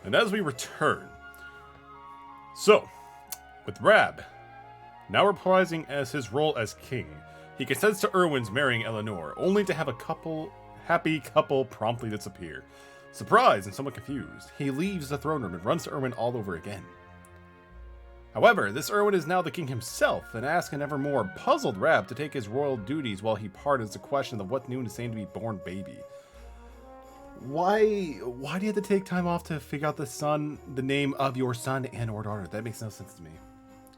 And as we return, so, with Rab now reprising as his role as king, he consents to Erwin's marrying Eleanor, only to have a happy couple promptly disappear. Surprised and somewhat confused, he leaves the throne room and runs to Erwin all over again. However, this Erwin is now the king himself, and asks an ever more puzzled Rab to take his royal duties while he pardons the question of what new and insane to be born baby. Why do you have to take time off to figure out the name of your son and or daughter? That makes no sense to me.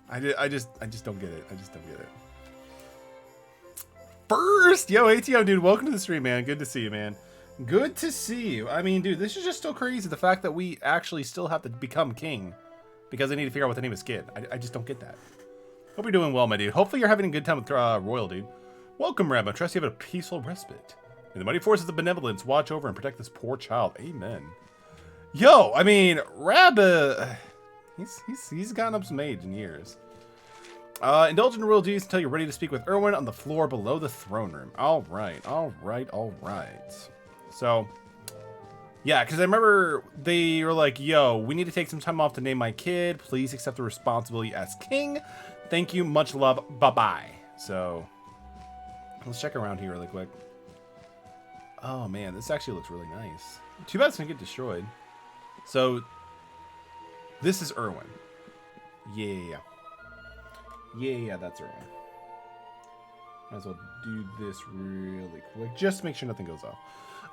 I just don't get it. I just don't get it. First, yo, ATO, dude, welcome to the stream, man. Good to see you, man. Good to see you. I mean, dude, this is just so crazy. The fact that we actually still have to become king because I need to figure out what the name is kid. I just don't get that. Hope you're doing well, my dude. Hopefully you're having a good time with Royal, dude. Welcome, Rab. I trust you have a peaceful respite. May the mighty forces of benevolence watch over and protect this poor child. Amen. Yo, I mean, Rab, he's gotten up some age in years. Indulge in the royal duties until you're ready to speak with Erwin on the floor below the throne room. All right. So, yeah, because I remember they were like, yo, we need to take some time off to name my kid. Please accept the responsibility as king. Thank you. Much love. Bye-bye. So, let's check around here really quick. Oh, man, this actually looks really nice. Too bad it's going to get destroyed. So, this is Erwin. Yeah, that's Erwin. Might as well do this really quick. Just to make sure nothing goes off.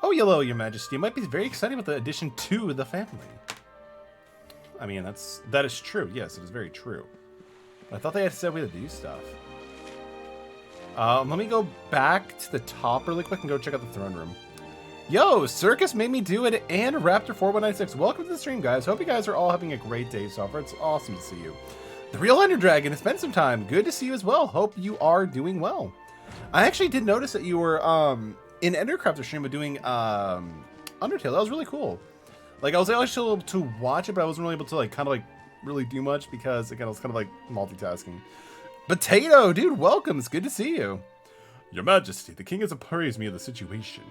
Oh, hello, your majesty. You might be very excited about the addition to the family. I mean, that is true. Yes, it is very true. I thought they had said we had to do stuff. Let me go back to the top really quick and go check out the throne room. Yo, Circus made me do it, and Raptor4196. Welcome to the stream, guys. Hope you guys are all having a great day so far. It's awesome to see you. The Real Ender Dragon, it's been some time. Good to see you as well. Hope you are doing well. I actually did notice that you were in Endercrafter stream of doing Undertale. That was really cool. Like, I was actually able to watch it, but I wasn't really able to kind of really do much because again I was kind of multitasking. Potato, dude, welcome. It's good to see you. Your Majesty, the king has appraised me of the situation.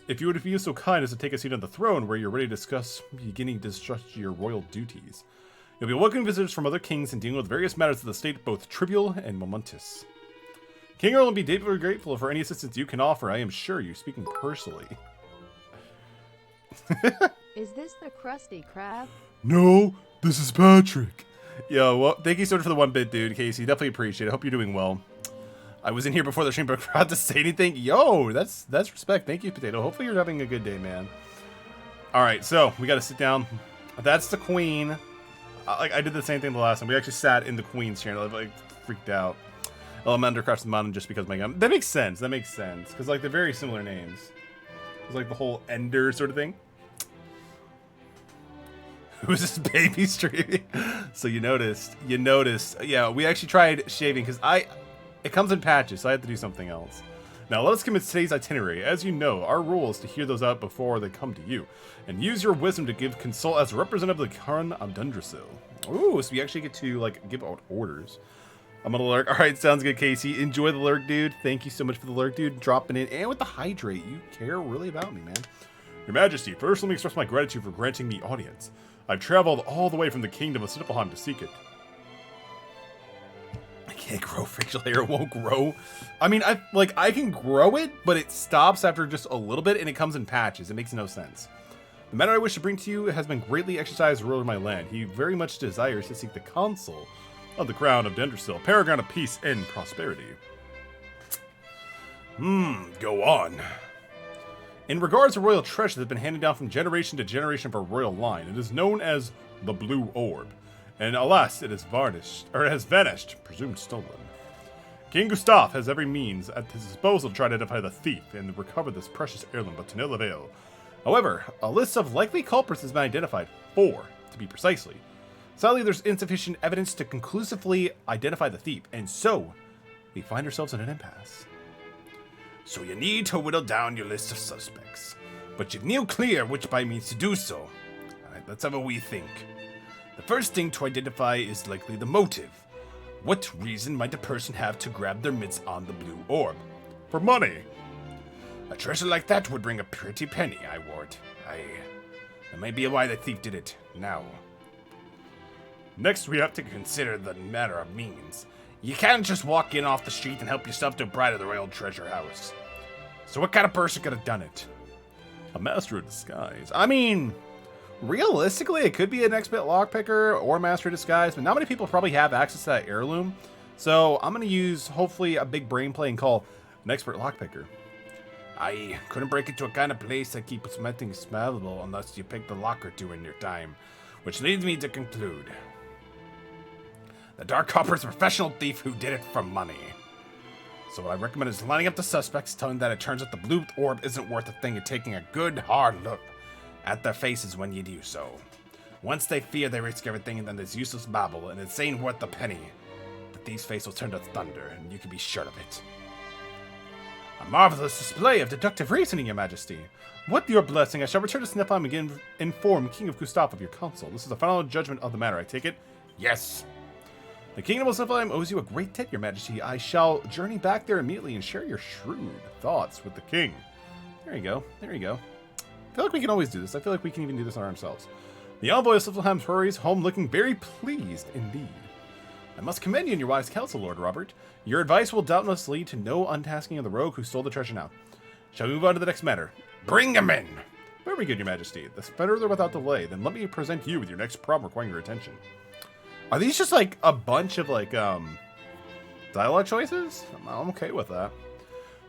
If you would be so kind as to take a seat on the throne where you're ready to discuss beginning to discharge your royal duties. You'll be welcoming visitors from other kings and dealing with various matters of the state, both trivial and momentous. King Earl will be deeply grateful for any assistance you can offer. I am sure you're speaking personally. Is this the Krusty Krab? No, this is Patrick. Yo, well, thank you so much for the 1-bit, dude, Casey. Definitely appreciate it. Hope you're doing well. I was in here before the stream, but forgot to say anything. Yo, that's respect. Thank you, Potato. Hopefully you're having a good day, man. All right, so we got to sit down. That's the queen. I did the same thing the last time. We actually sat in the queen's chair. I freaked out. I'm Undercraft's the mountain just because of my gun. That makes sense. That makes sense. Because, they're very similar names. It's like the whole Ender sort of thing. Who's this baby streaming? So you noticed. Yeah, we actually tried shaving because it comes in patches, so I had to do something else. Now, let us commit today's itinerary. As you know, our rule is to hear those out before they come to you, and use your wisdom to consult as a representative of the Khan of Dundrasil. Ooh, so we actually get to, give out orders. I'm gonna lurk. All right, sounds good, Casey. Enjoy the lurk, dude. Thank you so much for the lurk, dude. Dropping in, and with the hydrate. You care really about me, man. Your Majesty, first let me express my gratitude for granting me audience. I've traveled all the way from the kingdom of Snippleheim to seek it. I can't grow facial hair. It won't grow. I mean, I can grow it, but it stops after just a little bit, and it comes in patches. It makes no sense. The matter I wish to bring to you has been greatly exercised ruler of my land. He very much desires to seek the counsel of the crown of Dundrasil, paragon of peace and prosperity. Go on. In regards to royal treasure that has been handed down from generation to generation of our royal line, it is known as the Blue Orb, and alas, it has vanished, presumed stolen. King Gustav has every means at his disposal to try to identify the thief and recover this precious heirloom, but to no avail. However, a list of likely culprits has been identified, 4 to be precisely. Sadly, there's insufficient evidence to conclusively identify the thief, and so we find ourselves in an impasse. So you need to whittle down your list of suspects, but you've no clear which by means to do so. Alright, let's have a wee think. The first thing to identify is likely the motive. What reason might a person have to grab their mitts on the blue orb? For money. A treasure like that would bring a pretty penny, I warrant. Aye. That may be why the thief did it. Now. Next, we have to consider the matter of means. You can't just walk in off the street and help yourself to a bride of the royal treasure house. So what kind of person could have done it? A master of disguise. I mean, realistically, it could be an expert lockpicker or master of disguise, but not many people probably have access to that heirloom. So I'm going to use, hopefully, a big brain play and call an expert lockpicker. I couldn't break into a kind of place that keeps something smellable unless you pick the lock or two in your time. Which leads me to conclude. The Dark Copper is a professional thief who did it for money. So what I recommend is lining up the suspects, telling them that it turns out the blue orb isn't worth a thing, and taking a good hard look at their faces when you do so. Once they fear they risk everything, and then there's useless babble, and it's ain't worth a penny. The thief's face will turn to thunder, and you can be sure of it. A marvelous display of deductive reasoning, Your Majesty. With your blessing, I shall return to Sniflheim and again inform King of Gustav of your counsel. This is the final judgment of the matter, I take it? Yes. The Kingdom of Sniflheim owes you a great debt, Your Majesty. I shall journey back there immediately and share your shrewd thoughts with the king. There you go. There you go. I feel like we can always do this. I feel like we can even do this on ourselves. The envoy of Sniflheim hurries home looking very pleased indeed. I must commend you in your wise counsel, Lord Robert. Your advice will doubtless lead to no untasking of the rogue who stole the treasure now. Shall we move on to the next matter? Bring him in! Very good, Your Majesty. The further without delay, then let me present you with your next problem requiring your attention. Are these just like a bunch of like dialogue choices? I'm okay with that.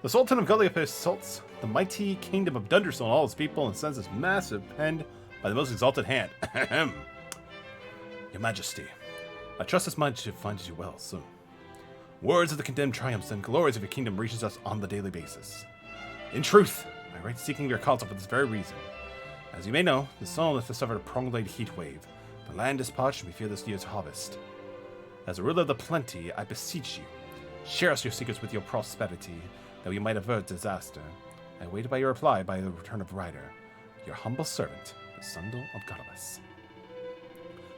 The Sultan of Gulliop assaults the mighty kingdom of Dunderstone and all its people and sends his massive penned by the most exalted hand. Your Majesty, I trust this mind should find you well soon. Words of the condemned triumphs and glories of your kingdom reaches us on the daily basis. In truth, I write seeking your counsel for this very reason. As you may know, the sun has suffered a prolonged heat wave. The land is parched, and we fear this year's harvest. As a ruler of the plenty, I beseech you, share us your secrets with your prosperity, that we might avert disaster. I wait by your reply by the return of Ryder, your humble servant, the Sundal of Godless.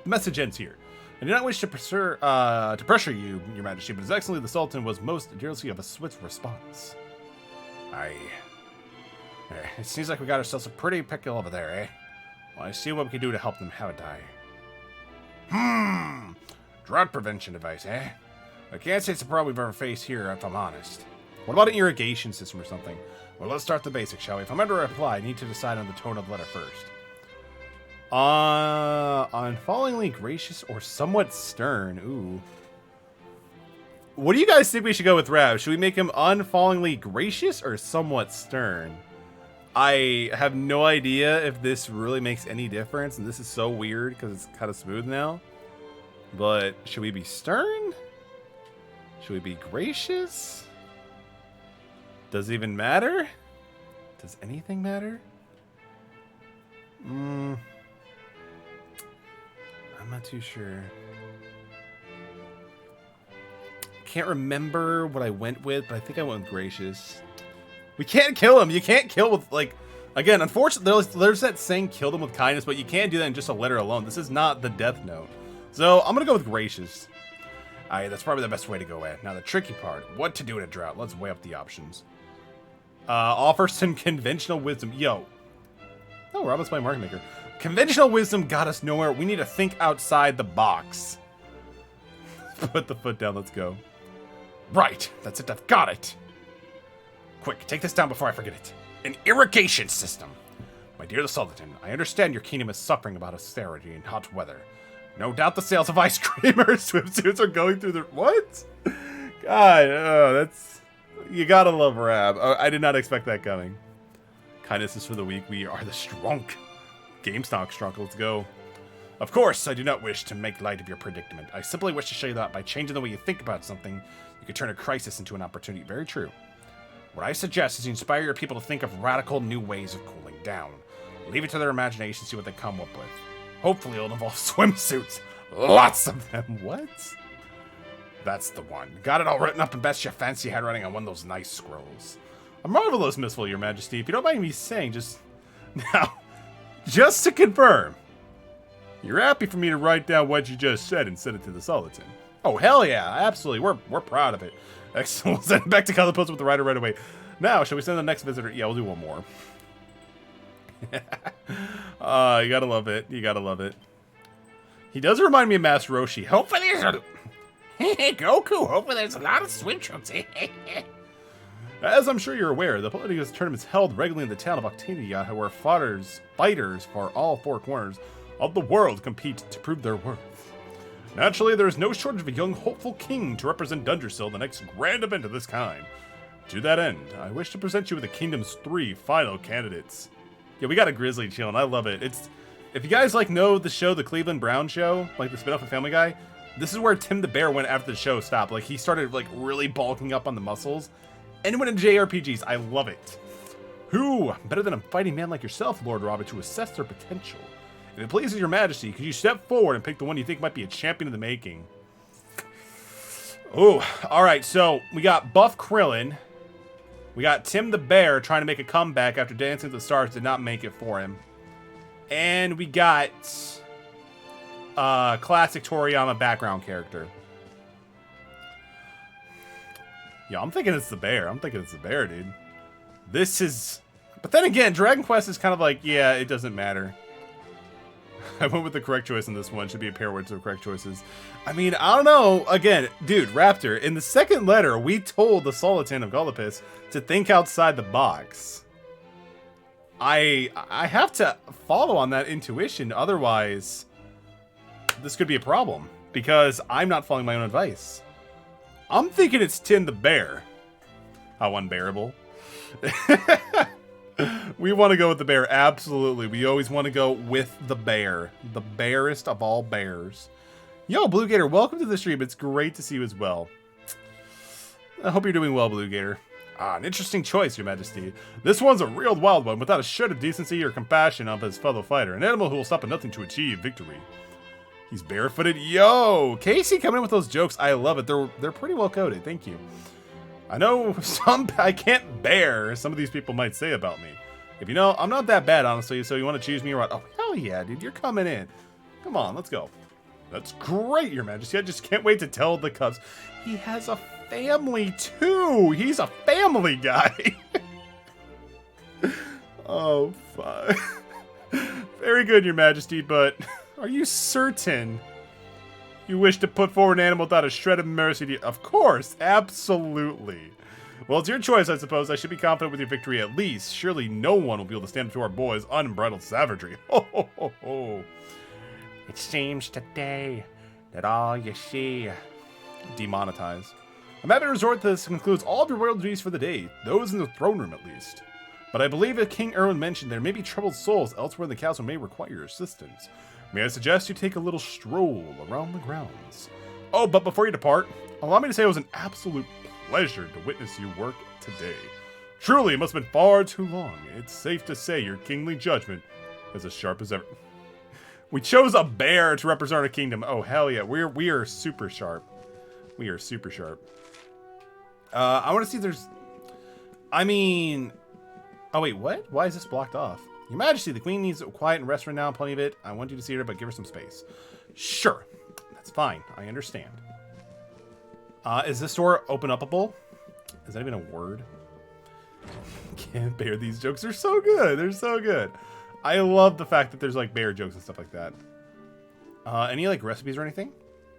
The message ends here. I do not wish to pressure you, Your Majesty, but His Excellency the Sultan was most dearly of a swift response. It seems like we got ourselves a pretty pickle over there, eh? Well, I see what we can do to help them have a die. Drought prevention device, eh? I can't say it's a problem we've ever faced here, if I'm honest. What about an irrigation system or something? Well, let's start the basics, shall we? If I'm under reply, I need to decide on the tone of the letter first. Unfallingly gracious or somewhat stern. Ooh. What do you guys think we should go with Rav? Should we make him unfallingly gracious or somewhat stern? I have no idea if this really makes any difference, and this is so weird because it's kind of smooth now. But should we be stern? Should we be gracious? Does it even matter? Does anything matter? I'm not too sure. Can't remember what I went with, but I think I went with gracious. We can't kill him. You can't kill with, like, again, unfortunately, there's that saying, kill them with kindness, but you can't do that in just a letter alone. This is not the Death Note. So I'm going to go with gracious. That's probably the best way to go at. Now, the tricky part, what to do in a drought. Let's weigh up the options. Offer some conventional wisdom. Yo. Oh, Robin's my market maker. Conventional wisdom got us nowhere. We need to think outside the box. Put the foot down. Let's go. Right. That's it. I've got it. Quick, take this down before I forget it. An irrigation system. My dear the Sultan, I understand your kingdom is suffering about austerity and hot weather. No doubt the sales of ice cream or swimsuits are going through the... What? God, oh, that's... You gotta love Rab. Oh, I did not expect that coming. Kindness is for the weak. We are the strong. GameStop strong. Let's go. Of course, I do not wish to make light of your predicament. I simply wish to show you that by changing the way you think about something, you can turn a crisis into an opportunity. Very true. What I suggest is you inspire your people to think of radical new ways of cooling down. Leave it to their imagination, see what they come up with. Hopefully it'll involve swimsuits. Lots of them. What? That's the one. Got it all written up in best your fancy handwriting on one of those nice scrolls. A marvelous missile, Your Majesty. If you don't mind me saying, just... Now, just to confirm, you're happy for me to write down what you just said and send it to the Sultan? Oh, hell yeah. Absolutely. We're proud of it. Excellent. We'll send it back to Color Post with the writer right away. Now, shall we send the next visitor? Yeah, we'll do one more. You gotta love it. You gotta love it. He does remind me of Master Roshi. Hopefully there's a... Hey, Goku, hopefully there's a lot of switch ups. As I'm sure you're aware, the Political tournament is held regularly in the town of Octavia, where fighters for all four corners of the world compete to prove their worth. Naturally, there is no shortage of a young, hopeful king to represent Dundersill in the next grand event of this kind. To that end, I wish to present you with the kingdom's 3 final candidates. Yeah, we got a grizzly chilling. I love it. If you guys know the show, the Cleveland Brown Show, like the spin-off of Family Guy, this is where Tim the Bear went after the show stopped. Like, he started really bulking up on the muscles. And went into JRPGs. I love it. Who better than a fighting man like yourself, Lord Robert, to assess their potential? If it pleases your majesty, could you step forward and pick the one you think might be a champion in the making? Oh, alright, so we got Buff Krillin. We got Tim the Bear trying to make a comeback after Dancing with the Stars did not make it for him. And we got classic Toriyama background character. Yeah, I'm thinking it's the bear. Dude. This is... But then again, Dragon Quest is kind of like, yeah, it doesn't matter. I went with the correct choice in this one. Should be a pair words of correct choices. I mean, I don't know. Again, dude, Raptor, in the second letter, we told the Sultan of Golopis to think outside the box. I have to follow on that intuition. Otherwise, this could be a problem. Because I'm not following my own advice. I'm thinking it's Tim the Bear. How unbearable. We want to go with the bear, absolutely. We always want to go with the bear. The bearest of all bears. Yo, Blue Gator, welcome to the stream. It's great to see you as well. I hope you're doing well, Blue Gator. An interesting choice, Your Majesty. This one's a real wild one, without a shred of decency or compassion of his fellow fighter. An animal who will stop at nothing to achieve victory. He's barefooted. Yo, Casey coming in with those jokes. I love it. They're pretty well coded. Thank you. I know I can't bear some of these people might say about me. If you know, I'm not that bad, honestly, so you want to choose me or what? Oh, hell yeah, dude. You're coming in. Come on, let's go. That's great, Your Majesty. I just can't wait to tell the Cubs. He has a family, too. He's a family guy. Oh, fuck. Very good, Your Majesty, but... Are you certain you wish to put forward an animal without a shred of mercy to you? Of course, absolutely. Well, it's your choice, I suppose. I should be confident with your victory at least. Surely no one will be able to stand up to our boys' unbridled savagery. Ho, ho, ho, ho. It seems today that all you see... Demonetized. I'm happy to resort to this concludes all of your royal duties for the day. Those in the throne room, at least. But I believe as King Erwin mentioned, there may be troubled souls elsewhere in the castle may require your assistance. May I suggest you take a little stroll around the grounds? Oh, but before you depart, allow me to say it was an absolute pleasure to witness you work today. Truly, it must have been far too long. It's safe to say your kingly judgment is as sharp as ever. We chose a bear to represent our kingdom. Oh, hell yeah. We are super sharp. We are super sharp. I want to see if there's... I mean... Oh, wait, what? Why is this blocked off? Your Majesty, the Queen needs quiet and rest right now, plenty of it. I want you to see her, but give her some space. Sure. That's fine. I understand. Is this door open-upable? Is that even a word? Can't bear these jokes. They're so good. They're so good. I love the fact that there's, bear jokes and stuff like that. Any, recipes or anything?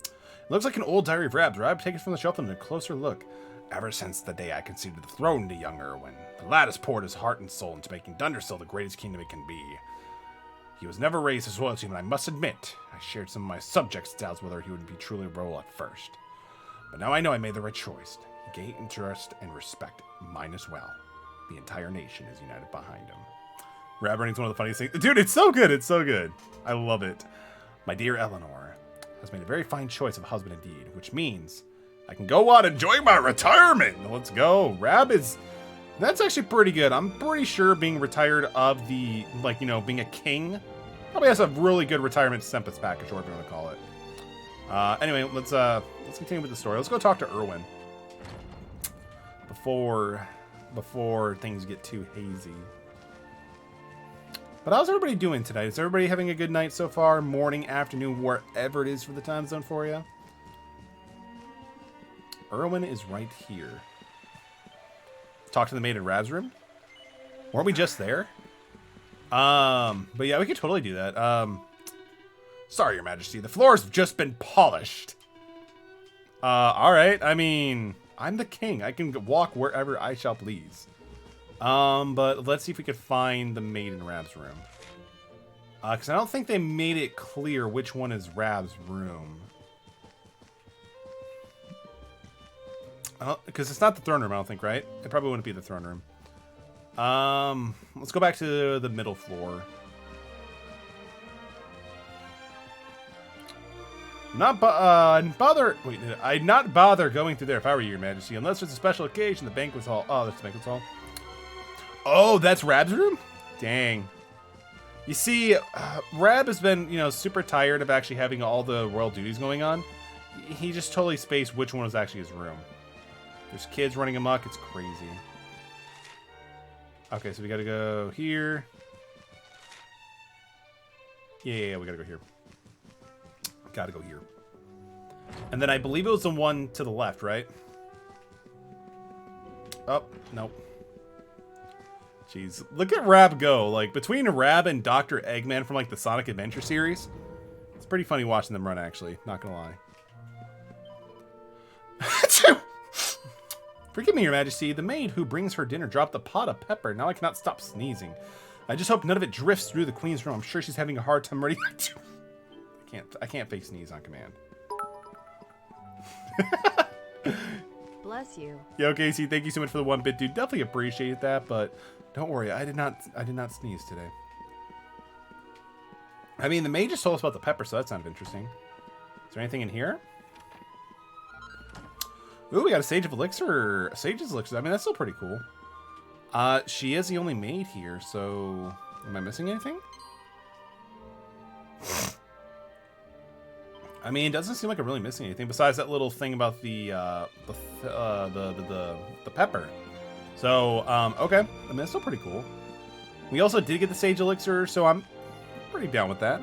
It looks like an old diary of Rab's. Rab, take it from the shelf and a closer look. Ever since the day I conceded the throne to young Erwin, the lad has poured his heart and soul into making Dundersill the greatest kingdom it can be. He was never raised as royalty, and I must admit, I shared some of my subjects' doubts whether he would be truly royal at first. But now I know I made the right choice. He gained interest and respect, mine as well. The entire nation is united behind him. Rab Running's one of the funniest things. Dude, it's so good. It's so good. I love it. My dear Eleanor has made a very fine choice of husband indeed, which means I can go on enjoying my retirement. Let's go. Rab is... That's actually pretty good. I'm pretty sure being retired of the, being a king probably has a really good retirement Sempus package, or whatever you want to call it. Anyway, let's continue with the story. Let's go talk to Erwin before things get too hazy. But how's everybody doing tonight? Is everybody having a good night so far? Morning, afternoon, wherever it is for the time zone for you? Erwin is right here. Talk to the maid in Rab's room? Weren't we just there? But yeah, we could totally do that. Sorry, Your Majesty. The floor's just been polished. All right. I mean, I'm the king. I can walk wherever I shall please. But let's see if we could find the maid in Rab's room. Because I don't think they made it clear which one is Rab's room. Because it's not the throne room, I don't think, right? It probably wouldn't be the throne room. Let's go back to the middle floor. I'd not bother going through there if I were you, Your Majesty, unless there's a special occasion. The banquet hall. Oh, that's the banquet hall. Oh, that's Rab's room? Dang. You see, Rab has been, super tired of actually having all the royal duties going on. He just totally spaced which one was actually his room. There's kids running amok. It's crazy. Okay, so we gotta go here. Yeah, we gotta go here. Gotta go here. And then I believe it was the one to the left, right? Oh, nope. Jeez, look at Rab go. Like, between Rab and Dr. Eggman from, like, the Sonic Adventure series, it's pretty funny watching them run, actually. Not gonna lie. Forgive me, Your Majesty. The maid who brings her dinner dropped a pot of pepper. Now I cannot stop sneezing. I just hope none of it drifts through the queen's room. I'm sure she's having a hard time ready. I can't fake sneeze on command. Bless you. Yo, Casey, thank you so much for the 1-bit, dude. Definitely appreciate that, but don't worry, I did not sneeze today. I mean, the maid just told us about the pepper, so that sounded interesting. Is there anything in here? Ooh, we got a Sage of Elixir. Sage's Elixir. I mean, that's still pretty cool. She is the only maid here, so am I missing anything? I mean, it doesn't seem like I'm really missing anything besides that little thing about the pepper. So, okay. I mean, it's still pretty cool. We also did get the Sage Elixir, so I'm pretty down with that.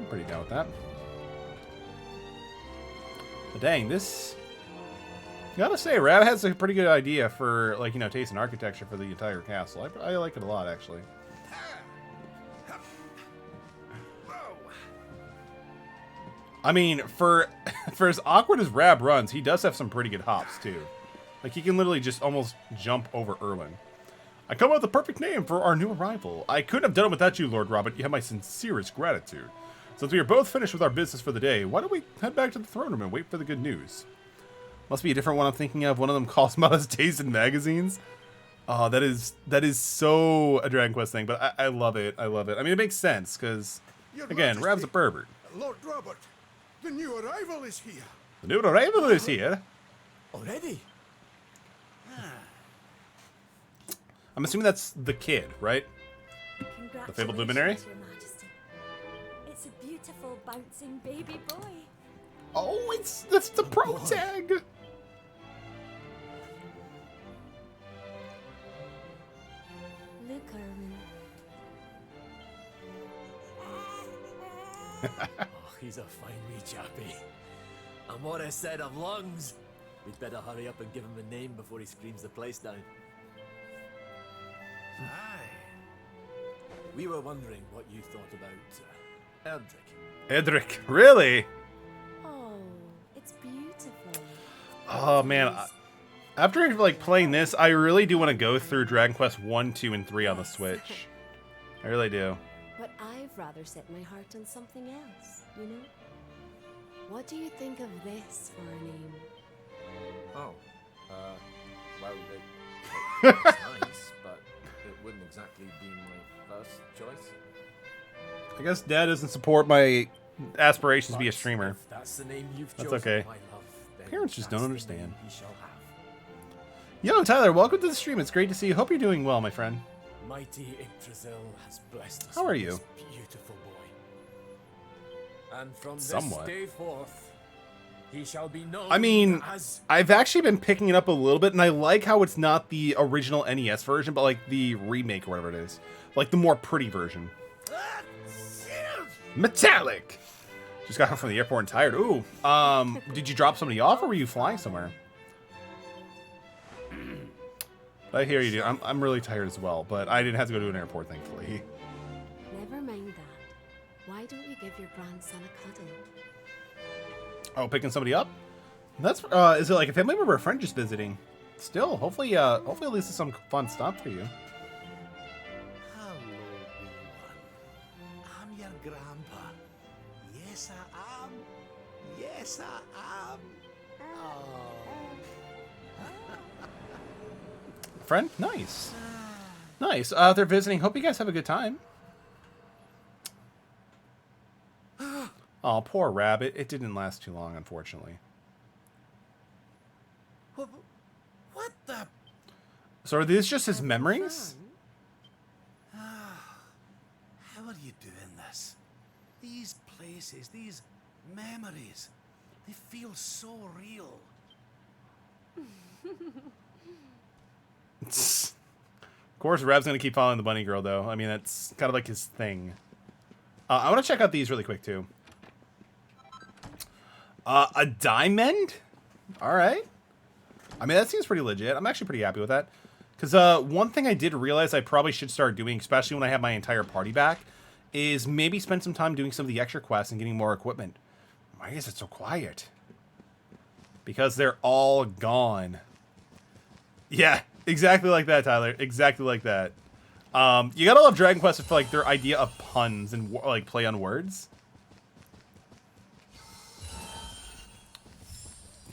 But dang, this... Gotta say, Rab has a pretty good idea for, like, taste and architecture for the entire castle. I like it a lot, actually. I mean, for as awkward as Rab runs, he does have some pretty good hops, too. Like, he can literally just almost jump over Erlen. I come up with the perfect name for our new arrival. I couldn't have done it without you, Lord Robert. You have my sincerest gratitude. Since we are both finished with our business for the day, why don't we head back to the throne room and wait for the good news? Must be a different one I'm thinking of. One of them calls him out as taste in magazines. Oh, that is so a Dragon Quest thing, but I love it. I love it. I mean, it makes sense, because, again, Rab's a pervert. Lord Robert, the new arrival is here. The new arrival is here? Already? I'm assuming that's the kid, right? The fabled luminary? Your Majesty. It's a beautiful, bouncing baby boy. Oh, that's the protag! Look, Erwin. Oh, he's a fine wee chappie. And what I said of lungs. We'd better hurry up and give him a name before he screams the place down. Aye. We were wondering what you thought about Erdrick. Edric, really? Oh, it's beautiful. Oh, man. After, like, playing this, I really do want to go through Dragon Quest 1, 2, and 3 on the Switch. I really do. But I've rather set my heart on something else, you know? What do you think of this for a name? Oh, well, it's nice, but it wouldn't exactly be my first choice. I guess Dad doesn't support my aspirations to be a But streamer. if that's the name you've That's chosen, okay. my love, then Parents just don't that's the understand. name he shall have. Yo, Tyler, welcome to the stream. It's great to see you. Hope you're doing well, my friend. Mighty Yggdrasil has blessed us How are with you? this beautiful boy. And from Somewhat. this day forth, he shall be known I mean, as... I've actually been picking it up a little bit, and I like how it's not the original NES version, but like the remake or whatever it is. Like the more pretty version. Metallic! Just got home from the airport and tired. Ooh, did you drop somebody off, or were you flying somewhere? I hear you, dude. I'm really tired as well, but I didn't have to go to an airport, thankfully. Never grandson a cuddle. Oh, picking somebody up? That's is it like a family member or a friend just visiting? Still, hopefully at least it's some fun stuff for you. Hello, wee one. I'm your grandpa. Yes, I am. Yes, I am. Friend? Nice. Nice. They're visiting. Hope you guys have a good time. Oh, poor rabbit. It didn't last too long, unfortunately. What the? So are these just his memories? How are you doing this? These places, these memories, they feel so real. Of course, Rab's gonna keep following the bunny girl, though. I mean, that's kind of like his thing. I want to check out these really quick, too. A diamond? All right. I mean, that seems pretty legit. I'm actually pretty happy with that. Because one thing I did realize I probably should start doing, especially when I have my entire party back, is maybe spend some time doing some of the extra quests and getting more equipment. Why is it so quiet? Because they're all gone. Yeah, exactly like that, Tyler. Exactly like that. You gotta love Dragon Quest for like their idea of puns and like play on words.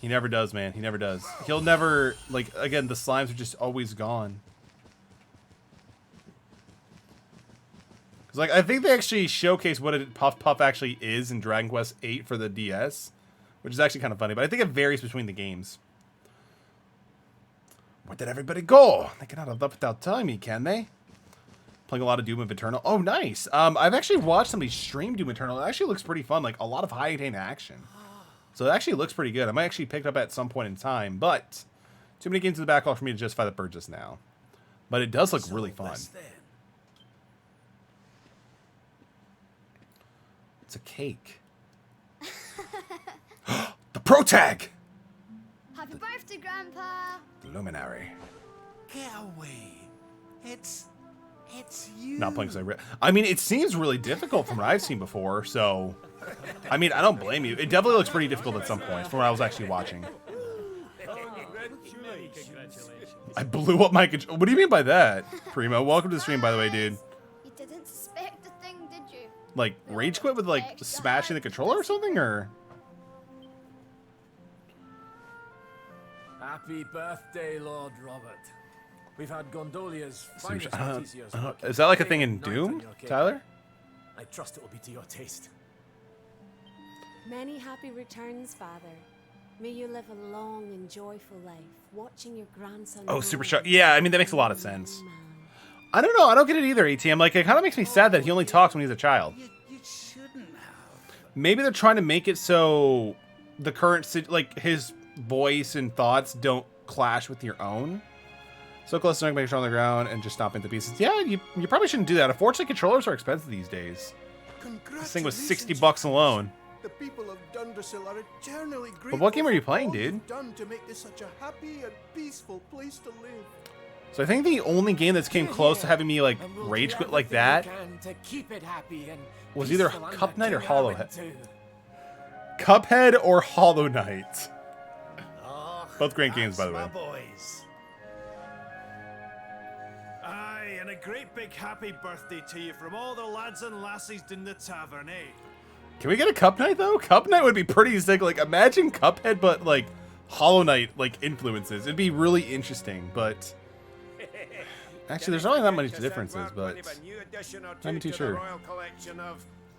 He never does, man. He never does. He'll never, like, again, the slimes are just always gone. Cause, like, I think they actually showcase what a Puff Puff actually is in Dragon Quest VIII for the DS, which is actually kind of funny, but I think it varies between the games. Where did everybody go? They cannot have left without telling me, can they? Playing a lot of Doom of Eternal. Oh, nice. I've actually watched somebody stream Doom Eternal. It actually looks pretty fun. Like, a lot of high-octane action. So it actually looks pretty good. I might actually pick it up at some point in time, but too many games in the backlog for me to justify the purchase now. But it does look really fun. It's a cake. The Pro Tag! Happy birthday, Grandpa! The Luminary. Get away. It's you. Not playing because I mean, it seems really difficult from what I've seen before, so... I mean, I don't blame you. It definitely looks pretty difficult at some points from what I was actually watching. I blew up my controller. What do you mean by that, Primo? Welcome to the stream, by the way, dude. You didn't suspect a thing, did you? Like, rage quit with, like, smashing the controller or something, or...? Happy birthday, Lord Robert. We've had Gondolia's finest artisans working Is that like a thing day in and night Doom, on your cake. Tyler? I trust it will be to your taste. Many happy returns, Father. May you live a long and joyful life, watching your grandson. Oh, super grow sharp. Yeah, I mean, that makes a lot of into sense. man. I don't know. I don't get it either, ATM. Like, it kind of makes me sad that he only talks when he's a child. You shouldn't have. Maybe they're trying to make it so the current, like, his voice and thoughts don't clash with your own. So close to make sure on the ground and just stop into pieces. Yeah, you probably shouldn't do that. Unfortunately, controllers are expensive these days. This thing was $60 alone. The people of Dundersill are eternally grateful. But what game are you for playing, all dude? you've done to make this such a happy and peaceful place to live. So I think the only game that's came close to having me, like, And we'll rage do quit like everything that we can to keep it happy and was either peaceful under Cup Knight or King Hollow Urban Head. too. Cuphead or Hollow Knight. Oh, Both great games, by the that's way. my boys. Aye, and a great big happy birthday to you from all the lads and lassies in the tavern, eh? Can we get a Cup Knight, though? Cup Knight would be pretty sick. Like, imagine Cuphead, but, like, Hollow Knight, like, influences. It'd be really interesting, but... Actually, there's not really that many differences, but... I'm too sure.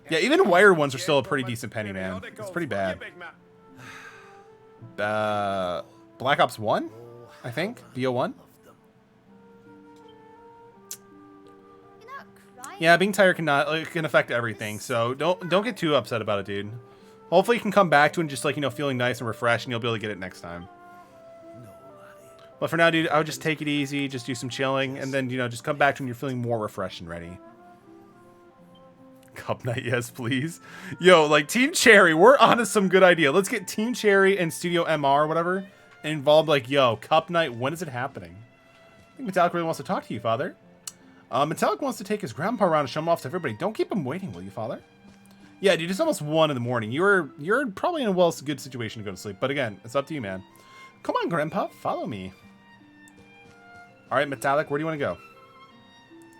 Yeah, even wired ones are still a pretty decent penny, man. It's pretty bad. Black Ops 1, I think? BO1? You're not crying. Yeah, being tired can affect everything, so don't get too upset about it, dude. Hopefully you can come back to it and just, like, you know, feeling nice and refreshed, and you'll be able to get it next time. But for now, dude, I would just take it easy, just do some chilling, and then, you know, just come back to when you're feeling more refreshed and ready. Cup Night, yes, please. Yo, like, Team Cherry, we're onto some good idea. Let's get Team Cherry and Studio MR or whatever involved, like, yo, Cup Night, when is it happening? I think Metallic really wants to talk to you, Father. Metallic wants to take his grandpa around and show him off to everybody. Don't keep him waiting, will you, Father? Yeah, dude, it's almost 1 in the morning. You're probably in a good situation to go to sleep. But again, it's up to you, man. Come on, Grandpa, follow me. All right, Metallic, where do you want to go?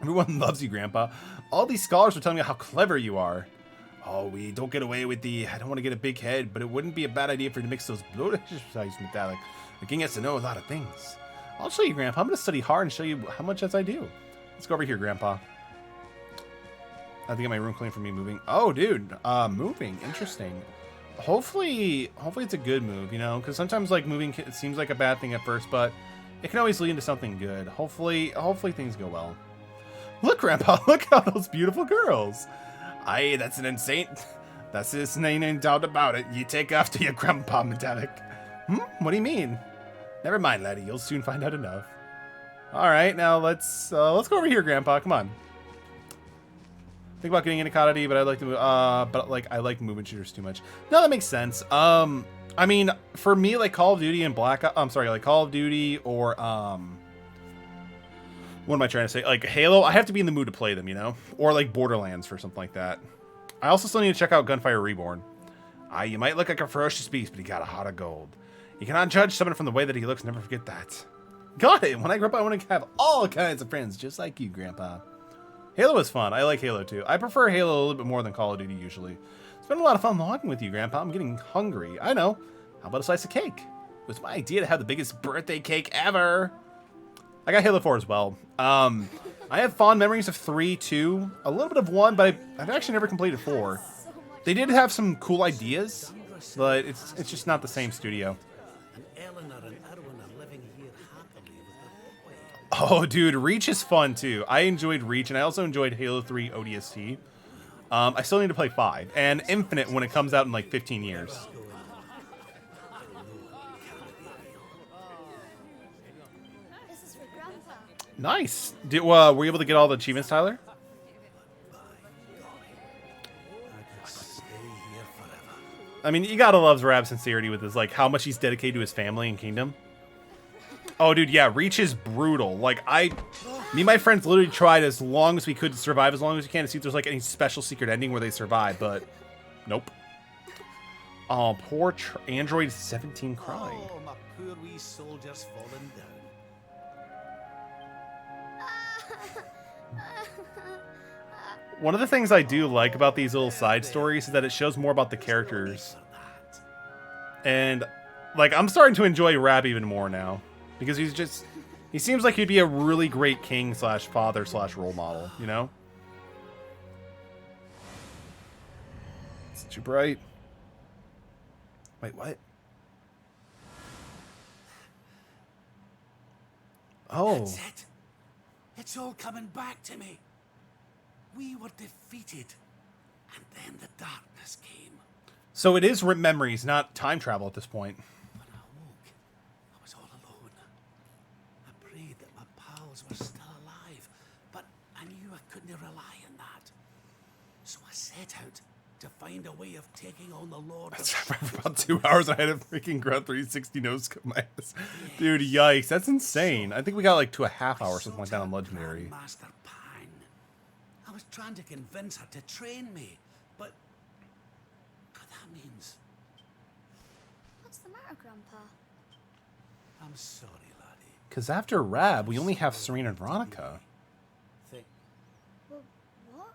Everyone loves you, Grandpa. All these scholars are telling me how clever you are. Oh, we don't get away with the, I don't want to get a big head, but it wouldn't be a bad idea for you to mix those blood exercises, Metallic. The king has to know a lot of things. I'll show you, Grandpa. I'm going to study hard and show you how much as I do. Let's go over here, Grandpa. I have to get my room clean for me moving. Oh, dude. Moving. Interesting. Hopefully it's a good move, you know? Because sometimes, like, moving it seems like a bad thing at first, but it can always lead into something good. Hopefully things go well. Look, Grandpa. Look at all those beautiful girls. Aye, that's an insane doubt about it. You take after your Grandpa, Metallic. What do you mean? Never mind, laddie. You'll soon find out enough. All right, now let's go over here, Grandpa. Come on. Think about getting into Codity, but I like to move. I like movement shooters too much. No, that makes sense. I mean, for me, like Call of Duty and like Call of Duty or what am I trying to say? Like Halo, I have to be in the mood to play them, you know, or like Borderlands for something like that. I also still need to check out Gunfire Reborn. You might look like a ferocious beast, but he got a heart of gold. You cannot judge someone from the way that he looks. Never forget that. Got it. When I grow up, I want to have all kinds of friends, just like you, Grandpa. Halo is fun. I like Halo too. I prefer Halo a little bit more than Call of Duty usually. It's been a lot of fun logging with you, Grandpa. I'm getting hungry. I know. How about a slice of cake? It was my idea to have the biggest birthday cake ever. I got Halo 4 as well. I have fond memories of 3 too. A little bit of 1, but I've actually never completed 4. They did have some cool ideas, but it's just not the same studio. Oh, dude, Reach is fun, too. I enjoyed Reach, and I also enjoyed Halo 3 ODST. I still need to play 5, and Infinite when it comes out in, like, 15 years. This is for Grandpa. Nice. Were you able to get all the achievements, Tyler? I mean, you gotta love Rab's sincerity with his, like, how much he's dedicated to his family and kingdom. Oh, dude, yeah, Reach is brutal. Like, me and my friends literally tried as long as we could to survive, as long as we can, to see if there's, like, any special secret ending where they survive, but nope. Oh, poor Android 17 crying. Oh, my poor wee soldier's fallen down. One of the things I do like about these little side stories is that it shows more about the characters. And, like, I'm starting to enjoy Rab even more now. Because he seems like he'd be a really great king / father / role model, you know? It's too bright. Wait, what? Oh. That's it. It's all coming back to me. We were defeated, and then the darkness came. So it is memories, not time travel at this point. When I woke, I was all alone. I prayed that my pals were still alive, but I knew I couldn't rely on that. So I set out to find a way of taking on the Lord. For about 2 hours, I had a freaking Grunt 360 no-scope my ass. Dude, yikes, that's insane. I think we got like to a half hour or something like that on Legendary. Master Pang. I was trying to convince her to train me, but that means What's the matter, Grandpa? I'm sorry, laddie. Because after Rab, we only have Serena and Veronica. Well, what?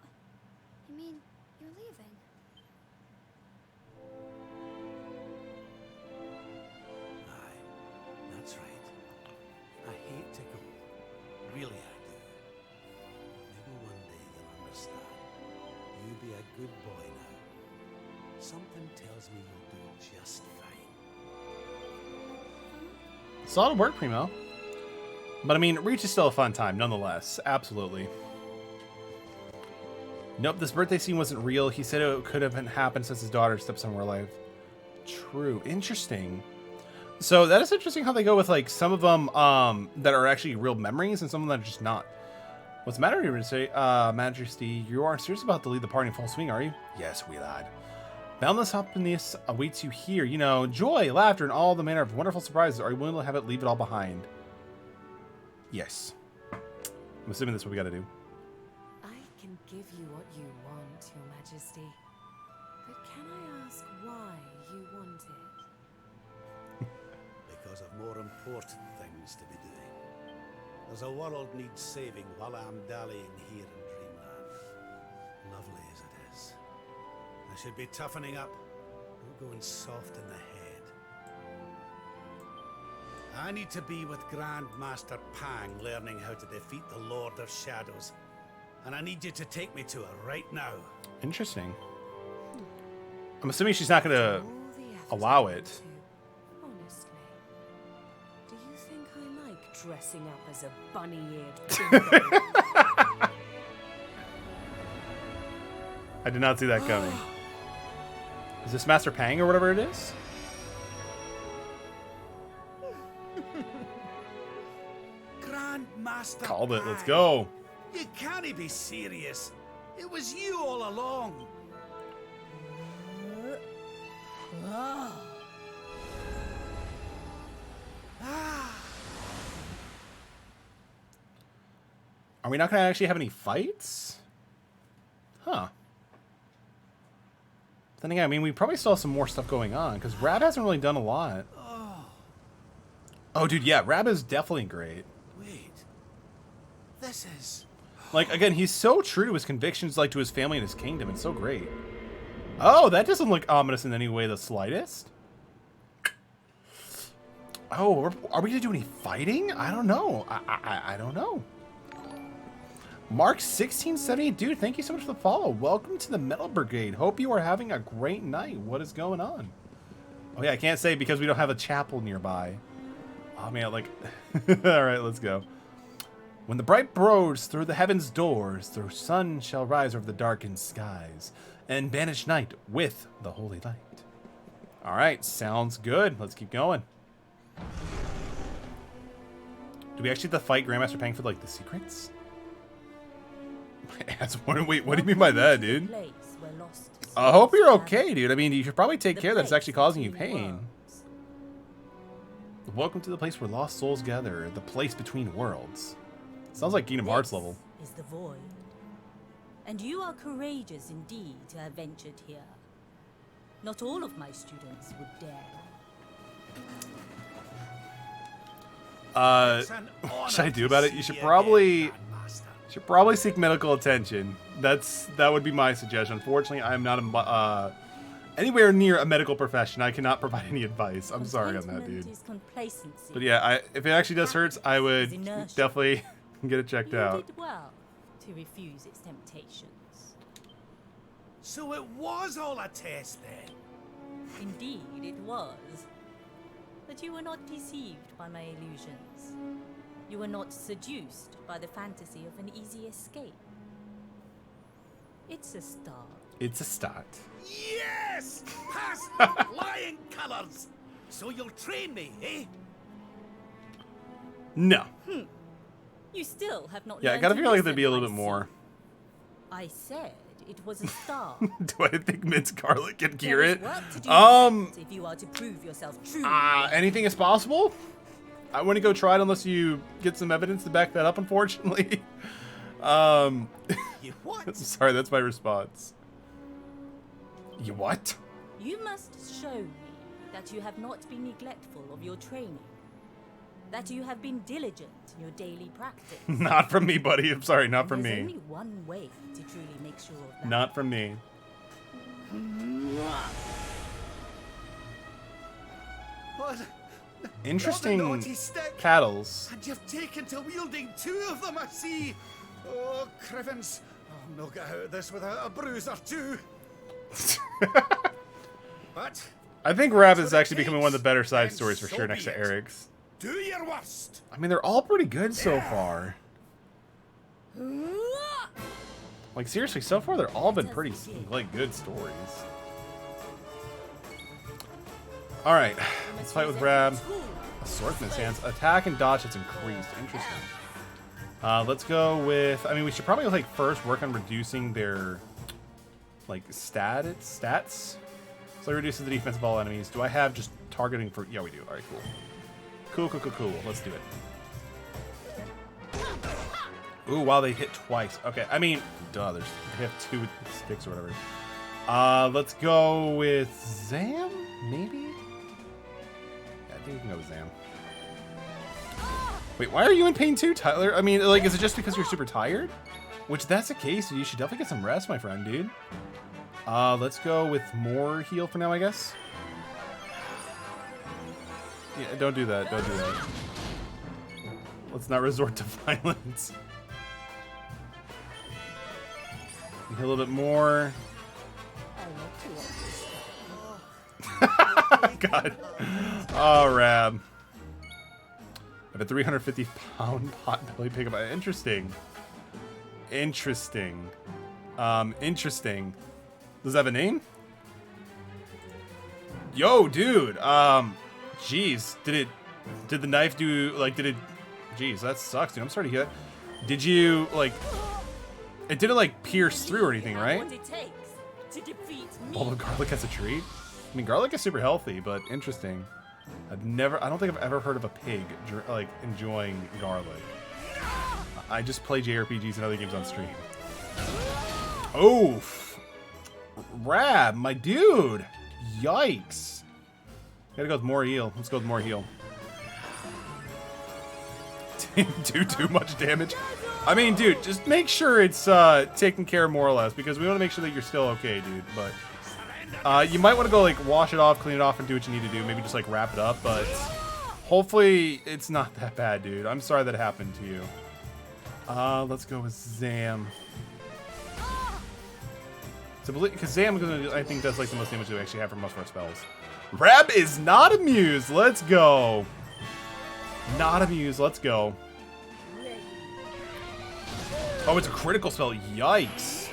You mean you're leaving? Aye, that's right. I hate to go. Really, I do. Maybe one day you'll understand. You be a good boy now. Something tells me you'll do just fine. Solid work, Primo. But I mean, Reach is still a fun time, nonetheless. Absolutely. Nope, this birthday scene wasn't real. He said it could have happened since his daughter stepped somewhere alive. True. Interesting. So that is interesting how they go with like some of them that are actually real memories and some of them that are just not. What's the matter, Majesty? You aren't serious about to lead the party in full swing, are you? Yes, wee lad. Boundless happiness awaits you here. You know, joy, laughter, and all the manner of wonderful surprises. Are you willing to have it leave it all behind? Yes. I'm assuming that's what we gotta do. I can give you what you want, Your Majesty. But can I ask why you want it? Because I've more important things to be doing. There's a world needs saving while I'm dallying here in Dreamland. Lovely as it is. I should be toughening up, not going soft in the head. I need to be with Grandmaster Pang learning how to defeat the Lord of Shadows. And I need you to take me to her right now. Interesting. I'm assuming she's not going to All the effort allow I it. went to. Honestly, do you think I like dressing up as a bunny-eared bimbo? I did not see that coming. Is this Master Pang or whatever it is? Grandmaster Called it. Let's Pang. go. You can't be serious. It was you all along. Are we not going to actually have any fights? Huh. Then again, I mean, we probably still have some more stuff going on, because Rab hasn't really done a lot. Oh, dude, yeah, Rab is definitely great. Wait. This is... Like, again, he's so true to his convictions, like, to his family and his kingdom. It's so great. Oh, that doesn't look ominous in any way the slightest. Oh, are we going to do any fighting? I don't know. I don't know. Mark 1670, dude, thank you so much for the follow. Welcome to the Metal Brigade. Hope you are having a great night. What is going on? Oh, yeah, I can't say because we don't have a chapel nearby. Oh, man, like... All right, let's go. When the bright blows through the heaven's doors, the sun shall rise over the darkened skies and banish night with the holy light. All right, sounds good. Let's keep going. Do we actually have to fight Grandmaster Pang for, like, the secrets? Wait, what do you mean by that, dude? I hope you're okay, dude. I mean, you should probably take care that's actually causing you pain. Welcome to the place where lost souls gather, the place between worlds. Sounds like Kingdom Hearts level. Is the void. And you are courageous indeed to have ventured here. Not all of my students would dare. What should I do about it? You should probably seek medical attention. That would be my suggestion. Unfortunately, I am not anywhere near a medical profession. I cannot provide any advice. I'm sorry on that, dude. But yeah, if it actually does hurt, I would definitely get it checked out. You did well to refuse its temptations. So it was all a test then? Indeed, it was. But you were not deceived by my illusions. You were not seduced by the fantasy of an easy escape. It's a start. It's a start. Yes! Past flying colors! So you'll train me, eh? No. You still have not. Yeah, I gotta feel like there'd be a little bit more. I said it was a start. Do I think Minced Garlic can cure There is it? work to do if you are to prove yourself true. Anything is possible. I wouldn't go try it unless you get some evidence to back that up, unfortunately. You what? Sorry, that's my response. You what? You must show me that you have not been neglectful of your training. That you have been diligent in your daily practice. Not from me, buddy. I'm sorry, not from There's me. only one way to truly make sure of that. Not from me. What? Interesting Another naughty stick. paddles. And you've taken to wielding two of them, I see. Oh, Crivens. I'll not get out of this without a bruise or two. But I think Rab is actually becoming one of the better side stories for sure next to Eric's. do your worst. I mean, they're all pretty good so far. Like, seriously, so far they're all been pretty, like, good stories. All right, let's fight with Rab. A sword in his hands. Attack and dodge has increased. Interesting. Let's go with... I mean, we should probably, like, first work on reducing their, like, stats. So it reduces the defense of all enemies. Do I have just targeting for... Yeah, we do. All right, cool. Cool. Let's do it. Ooh, wow, they hit twice. Okay, I mean, duh, they have two sticks or whatever. Let's go with Zam, maybe? Yeah, I think we can go with Zam. Wait, why are you in pain too, Tyler? I mean, like, is it just because you're super tired? Which, that's the case, you should definitely get some rest, my friend, dude. Let's go with more heal for now, I guess. Yeah, don't do that. Don't do that. Let's not resort to violence. Heal a little bit more. God. Oh, Rab. I have a 350-pound pot-bellied pig. Interesting. Interesting. Interesting. Does that have a name? Yo, dude. Jeez. Did the knife do, like, did it... Jeez, that sucks, dude. I'm sorry to hear that. Did you, like... It didn't, like, pierce through or anything, right? Bowl of garlic as a treat? I mean, garlic is super healthy, but interesting. I don't think I've ever heard of a pig, like, enjoying garlic. I just play JRPGs and other games on stream. Oof. Rab, my dude. Yikes. Gotta go with more heal. Let's go with more heal. Didn't do too much damage. I mean, dude, just make sure it's taken care of more or less, because we want to make sure that you're still okay, dude. But you might want to go, like, wash it off, clean it off, and do what you need to do. Maybe just, like, wrap it up, but hopefully it's not that bad, dude. I'm sorry that happened to you. Let's go with Zam. Because Zam, I think, does, like, the most damage that we actually have for most of our spells. Rab is not amused. Let's go. Not amused. Let's go. Oh, it's a critical spell. Yikes.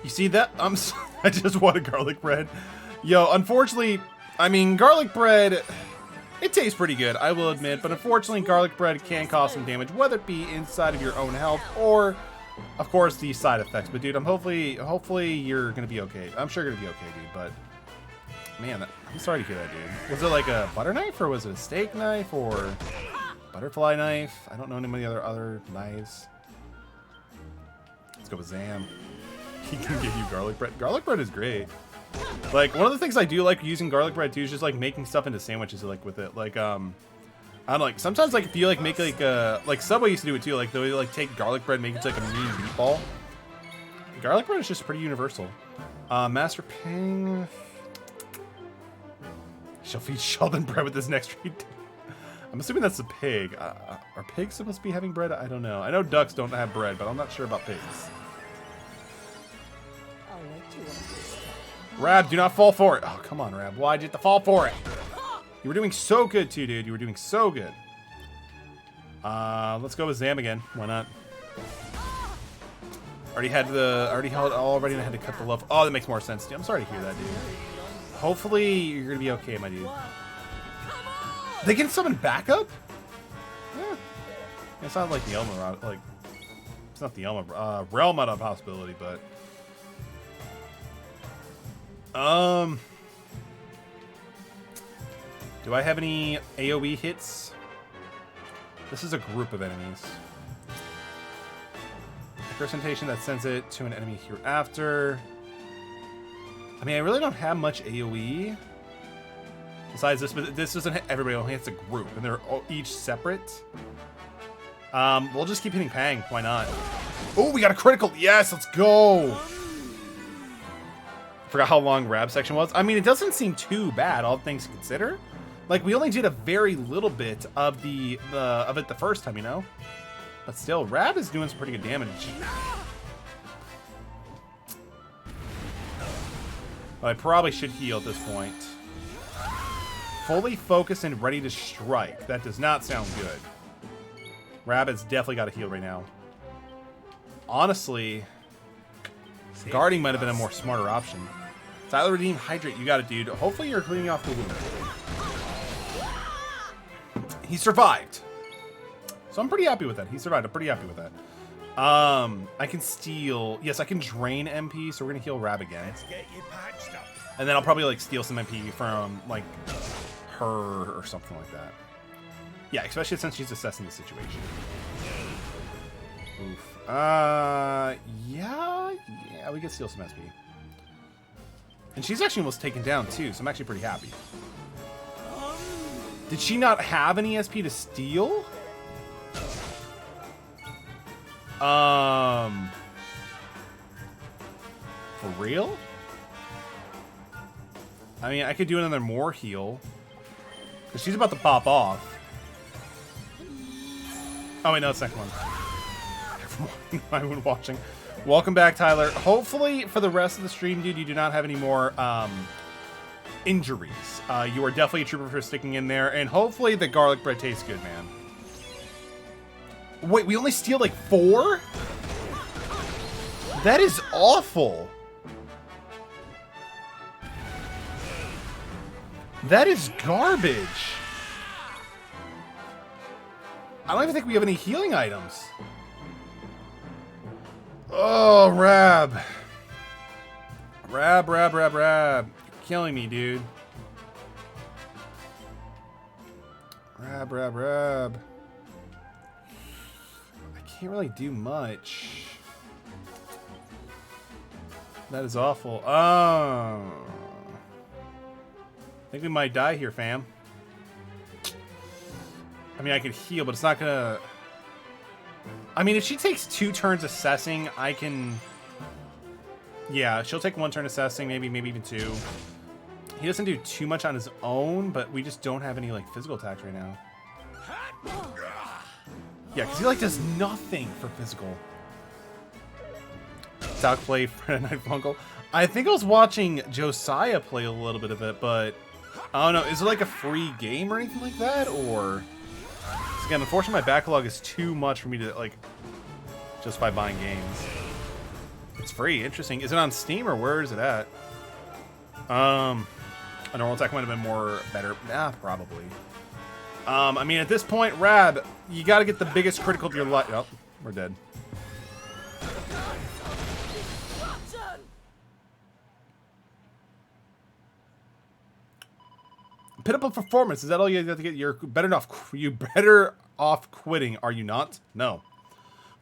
You see that? I just wanted garlic bread. Yo, unfortunately, I mean, garlic bread, it tastes pretty good, I will admit, but unfortunately, garlic bread can cause some damage, whether it be inside of your own health or, of course, the side effects. But dude, hopefully you're gonna be okay. I'm sure you're gonna be okay, dude, but man, I'm sorry to hear that, dude. Was it like a butter knife, or was it a steak knife, or butterfly knife? I don't know any of the other knives. Let's go with Zam. He can give you garlic bread. Garlic bread is great. Like, one of the things I do like using garlic bread too is just like making stuff into sandwiches, like with it. Like, I don't know, like sometimes like if you like make like Subway used to do it too. Like they would like take garlic bread, make it like a mini meatball. Garlic bread is just pretty universal. Master Ping. Shall feed Sheldon bread with this next treat. I'm assuming that's a pig. Are pigs supposed to be having bread? I don't know. I know ducks don't have bread, but I'm not sure about pigs. Rab, do not fall for it. Oh, come on, Rab. Why'd you have to fall for it? You were doing so good, too, dude. You were doing so good. Let's go with Zam again. Why not? Already had to cut the love. Oh, that makes more sense, dude. I'm sorry to hear that, dude. Hopefully, you're gonna be okay, my dude. They can summon backup? Yeah. It's not like the Elmer, like, it's not the Elmer, Realm out of possibility, but. Do I have any AoE hits? This is a group of enemies. A presentation that sends it to an enemy hereafter. I mean, I really don't have much AoE. Besides this, but this doesn't hit everybody, only hits a group, and they're all each separate. We'll just keep hitting Pang, why not? Oh, we got a critical, yes, let's go! Forgot how long Rab's section was. I mean, it doesn't seem too bad, all things considered. Like, we only did a very little bit of it the first time, you know? But still, Rab is doing some pretty good damage. But I probably should heal at this point. Fully focused and ready to strike. That does not sound good. Rab has definitely got to heal right now. Honestly, guarding might have been a more smarter option. Tyler, redeem, hydrate. You got it, dude. Hopefully you're cleaning off the wound. He survived. So I'm pretty happy with that. He survived. I'm pretty happy with that. I can steal. Yes, I can drain MP, so we're going to heal Rab again. Let's get you patched up. And then I'll probably, like, steal some MP from, like, her or something like that. Yeah, especially since she's assessing the situation. Oof. Yeah, Yeah, we can steal some SP. And she's actually almost taken down too, so I'm actually pretty happy. Did she not have any SP to steal? For real? I mean, I could do another more heal. Because she's about to pop off. Oh, wait, no, it's the second one. I've been watching. Welcome back, Tyler. Hopefully, for the rest of the stream, dude, you do not have any more injuries. You are definitely a trooper for sticking in there. And hopefully, the garlic bread tastes good, man. Wait, we only steal like 4? That is awful. That is garbage. I don't even think we have any healing items. Oh, Rab. Rab. You're killing me, dude. Rab. I can't really do much. That is awful. Oh. I think we might die here, fam. I mean, I could heal, but it's not gonna... I mean, if she takes 2 turns assessing, I can... Yeah, she'll take 1 turn assessing, maybe even 2. He doesn't do too much on his own, but we just don't have any, like, physical attacks right now. Yeah, because he, like, does nothing for physical. Talk play for Night Funkel. I think I was watching Josiah play a little bit of it, but... I don't know, is it like a free game or anything like that, or... Again, unfortunately, my backlog is too much for me to, like, justify buying games. It's free. Interesting. Is it on Steam, or where is it at? A normal attack might have been better. Nah, probably. I mean, at this point, Rab, you gotta get the biggest critical of your life. Oh, we're dead. Pitiful performance. Is that all you have to get? You're better off quitting, are you not? No.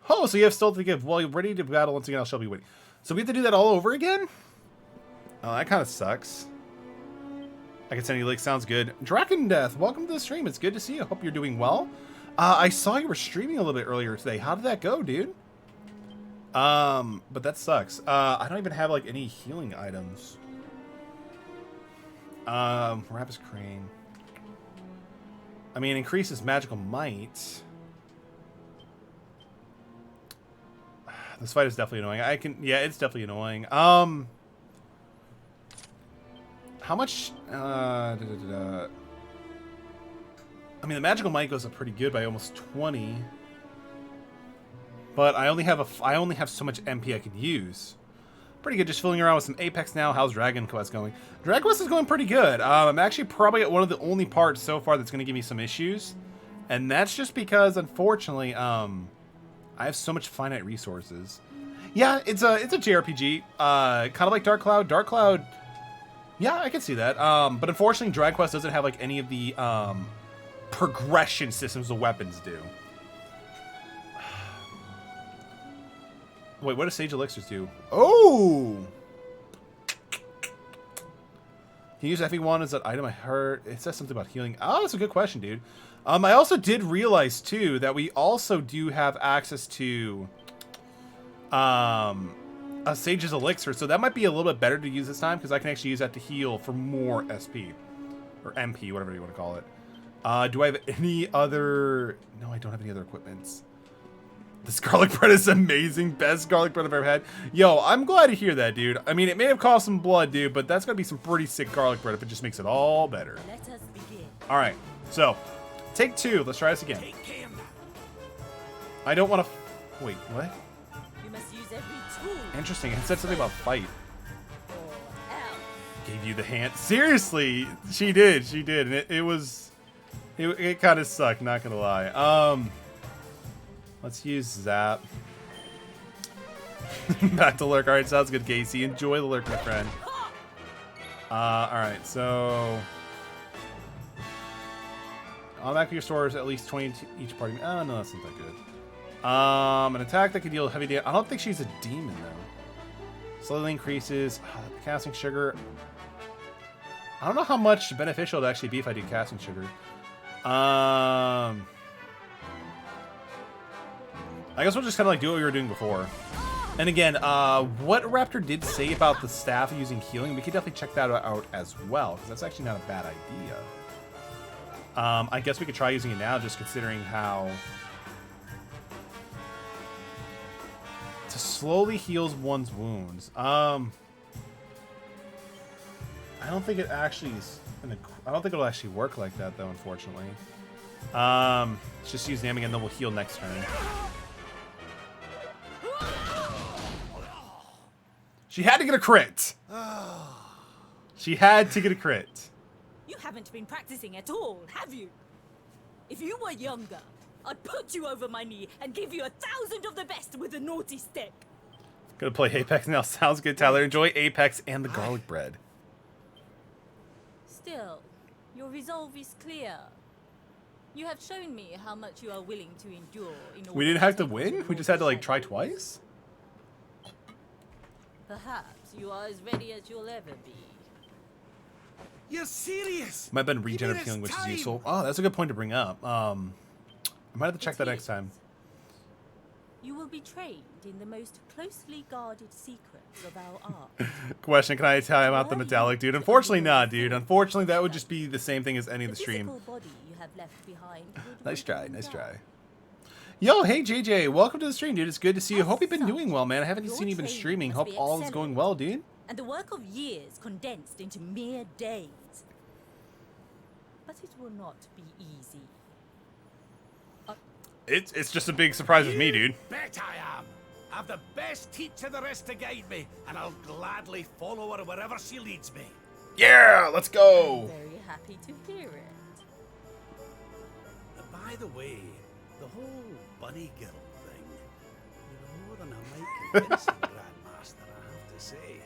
Oh, so you have still to give. Well, you're ready to battle once again. I shall be waiting. So we have to do that all over again? Oh, that kind of sucks. I can send you links. Sounds good. Draken Death, welcome to the stream. It's good to see you. Hope you're doing well. I saw you were streaming a little bit earlier today. How did that go, dude? But that sucks. I don't even have like any healing items. Rapus Crane. I mean, increases magical might. This fight is definitely annoying. Yeah, it's definitely annoying. How much? I mean, the magical might goes up pretty good by almost 20. But I only have so much MP I can use. Pretty good, just fooling around with some Apex now. How's Dragon Quest going? Dragon Quest is going pretty good. I'm actually probably at one of the only parts so far that's going to give me some issues. And that's just because, unfortunately, I have so much finite resources. Yeah, it's a JRPG. Kind of like Dark Cloud. Dark Cloud, yeah, I can see that. But unfortunately, Dragon Quest doesn't have like any of the progression systems the weapons do. Wait, what do Sage Elixirs do? Oh! Can you use FE1 as that item? I heard it says something about healing. Oh, that's a good question, dude. I also did realize, too, that we also do have access to a Sage's Elixir. So that might be a little bit better to use this time, because I can actually use that to heal for more SP. Or MP, whatever you want to call it. Do I have any other... No, I don't have any other equipments. This garlic bread is amazing. Best garlic bread I've ever had. Yo, I'm glad to hear that, dude. I mean, it may have cost some blood, dude, but that's going to be some pretty sick garlic bread if it just makes it all better. Let us begin. All right, so take 2. Let's try this again. I don't want to... Wait, what? You must use every tool. Interesting. It said something about fight. Or else. Gave you the hand. Seriously, she did. She did. And it was... It kind of sucked, not going to lie. Let's use Zap. Back to Lurk. Alright, sounds good, Casey. Enjoy the Lurk, my friend. Alright, so... Automatically restores at least 20 to each party. Oh, no, that's not that good. An attack that can deal heavy damage. I don't think she's a demon, though. Slowly increases casting sugar. I don't know how much beneficial it'd actually be if I do casting sugar. I guess we'll just kind of like do what we were doing before. And again, what Raptor did say about the staff using healing, we could definitely check that out as well, because that's actually not a bad idea. I guess we could try using it now, just considering how... To slowly heals one's wounds. I don't think it actually is... I don't think it'll actually work like that, though, unfortunately. Let's just use Naming and then we'll heal next turn. She had to get a crit! She had to get a crit. You haven't been practicing at all, have you? If you were younger, I'd put you over my knee and give you 1,000 of the best with a naughty stick. Gonna play Apex now. Sounds good, Tyler. Enjoy Apex and the garlic bread. Still, your resolve is clear. You have shown me how much you are willing to endure in order We didn't have to take win? your We just had to like try shadows. twice? Perhaps you are as ready as you'll ever be. You're serious? Might have been Give me regenerative this healing, which is time. useful. Oh, that's a good point to bring up. I might have to check It that next is. time. You will be trained in the most closely guarded secrets of our art. Question, can I time out the Why metallic, dude? you Unfortunately are not, dude. full Unfortunately, that would of just be the same thing as any of The the stream. physical body you have left behind would Nice wither try, and nice die. try. Yo, hey JJ, welcome to the stream, dude. It's good to see you. Hope you've been As doing well, man. I haven't your seen you been training streaming. must Hope be all is going well, dude. And the work of years condensed into mere days. But it will not be easy. It's just a big surprise with me, dude. Bet I am. I've the best teacher there is to guide me, and I'll gladly follow her wherever she leads me. Yeah, let's go. Very happy to hear it. By the way, the whole bunny girl thing, you're more than I might convincing, Grandmaster, I have to say.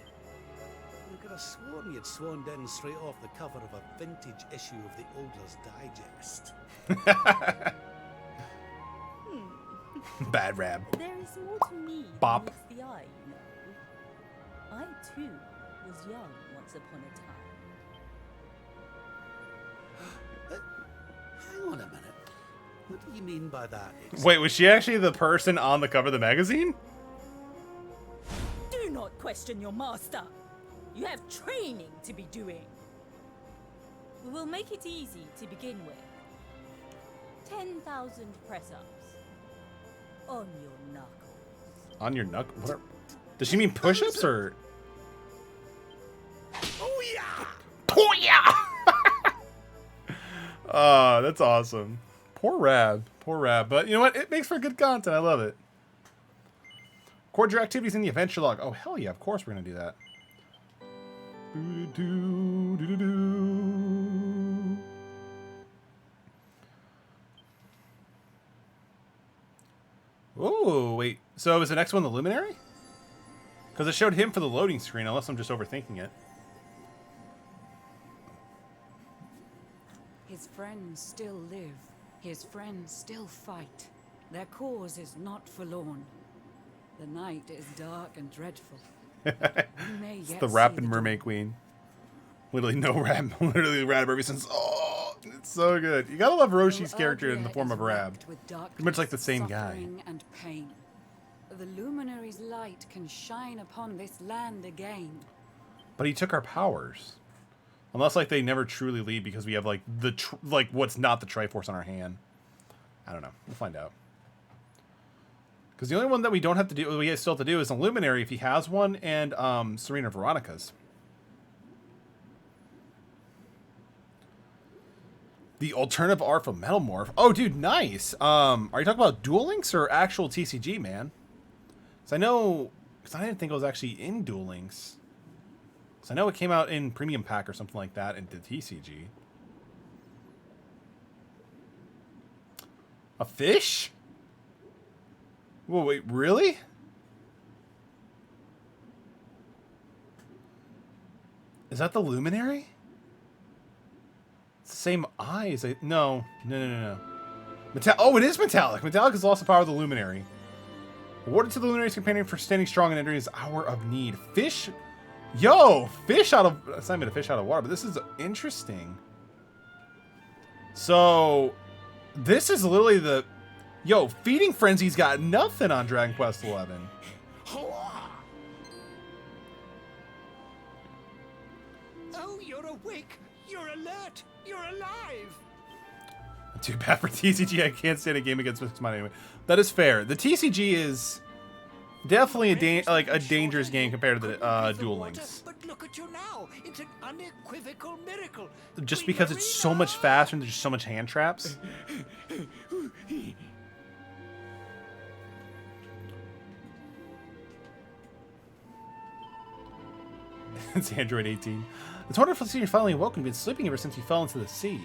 You could have sworn you'd swaned in straight off the cover of a vintage issue of the Oldler's Digest. Bad rab. There is more to me Bop. than meets the eye, you know. I too was young once upon a time. Hang on a minute. What do you mean by that? Wait, was she actually the person on the cover of the magazine? Do not question your master. You have training to be doing. We will make it easy to begin with. 10,000 press-ups. On your knuckles. On your knuckle? What are... Does she mean push-ups or... Oh yeah! Oh yeah! Oh, that's awesome. Poor Rab. Poor Rab. But you know what? It makes for good content. I love it. Record your activities in the adventure log. Oh, hell yeah. Of course we're going to do that. Oh, wait. So is the next one the Luminary? Because it showed him for the loading screen, unless I'm just overthinking it. His friends still live. His friends still fight. Their cause is not forlorn. The night is dark and dreadful. It's the Rapid Mermaid Queen. Literally no Rab. Literally Rab ever since. Oh, it's so good. You gotta love Roshi's character in the form of Rab. Pretty much like the same guy. And pain. The Luminary's light can shine upon this land again. But he took our powers. Unless like they never truly leave because we have like the what's not the Triforce on our hand. I don't know. We'll find out. Because the only one that we don't have to do, we still have to do, is the Luminary if he has one, and Serena Veronica's. The alternative art for Metalmorph. Oh, dude, nice. Are you talking about Duel Links or actual TCG, man? Because I know, because I didn't think it was actually in Duel Links. So I know it came out in Premium Pack or something like that into TCG. A fish? Whoa, wait, really? Is that the Luminary? It's the same eyes. No. Oh, it is metallic. Metallic has lost the power of the Luminary. Awarded to the Luminary's companion for standing strong and entering his hour of need. Fish. Yo, fish out of. It's not even a fish out of water, but this is interesting. So, this is literally the. Yo, Feeding Frenzy's got nothing on Dragon Quest XI. Oh, you're awake. You're alert. You're alive. Too bad for TCG. I can't stand a game against mixed mind anyway. That is fair. The TCG is definitely a dangerous game compared to the Duel Links. But look at you now. It's an unequivocal miracle. Just because it's so much faster and there's so much hand traps. It's Android 18. It's wonderful to see you finally awoken. You've been sleeping ever since you fell into the sea.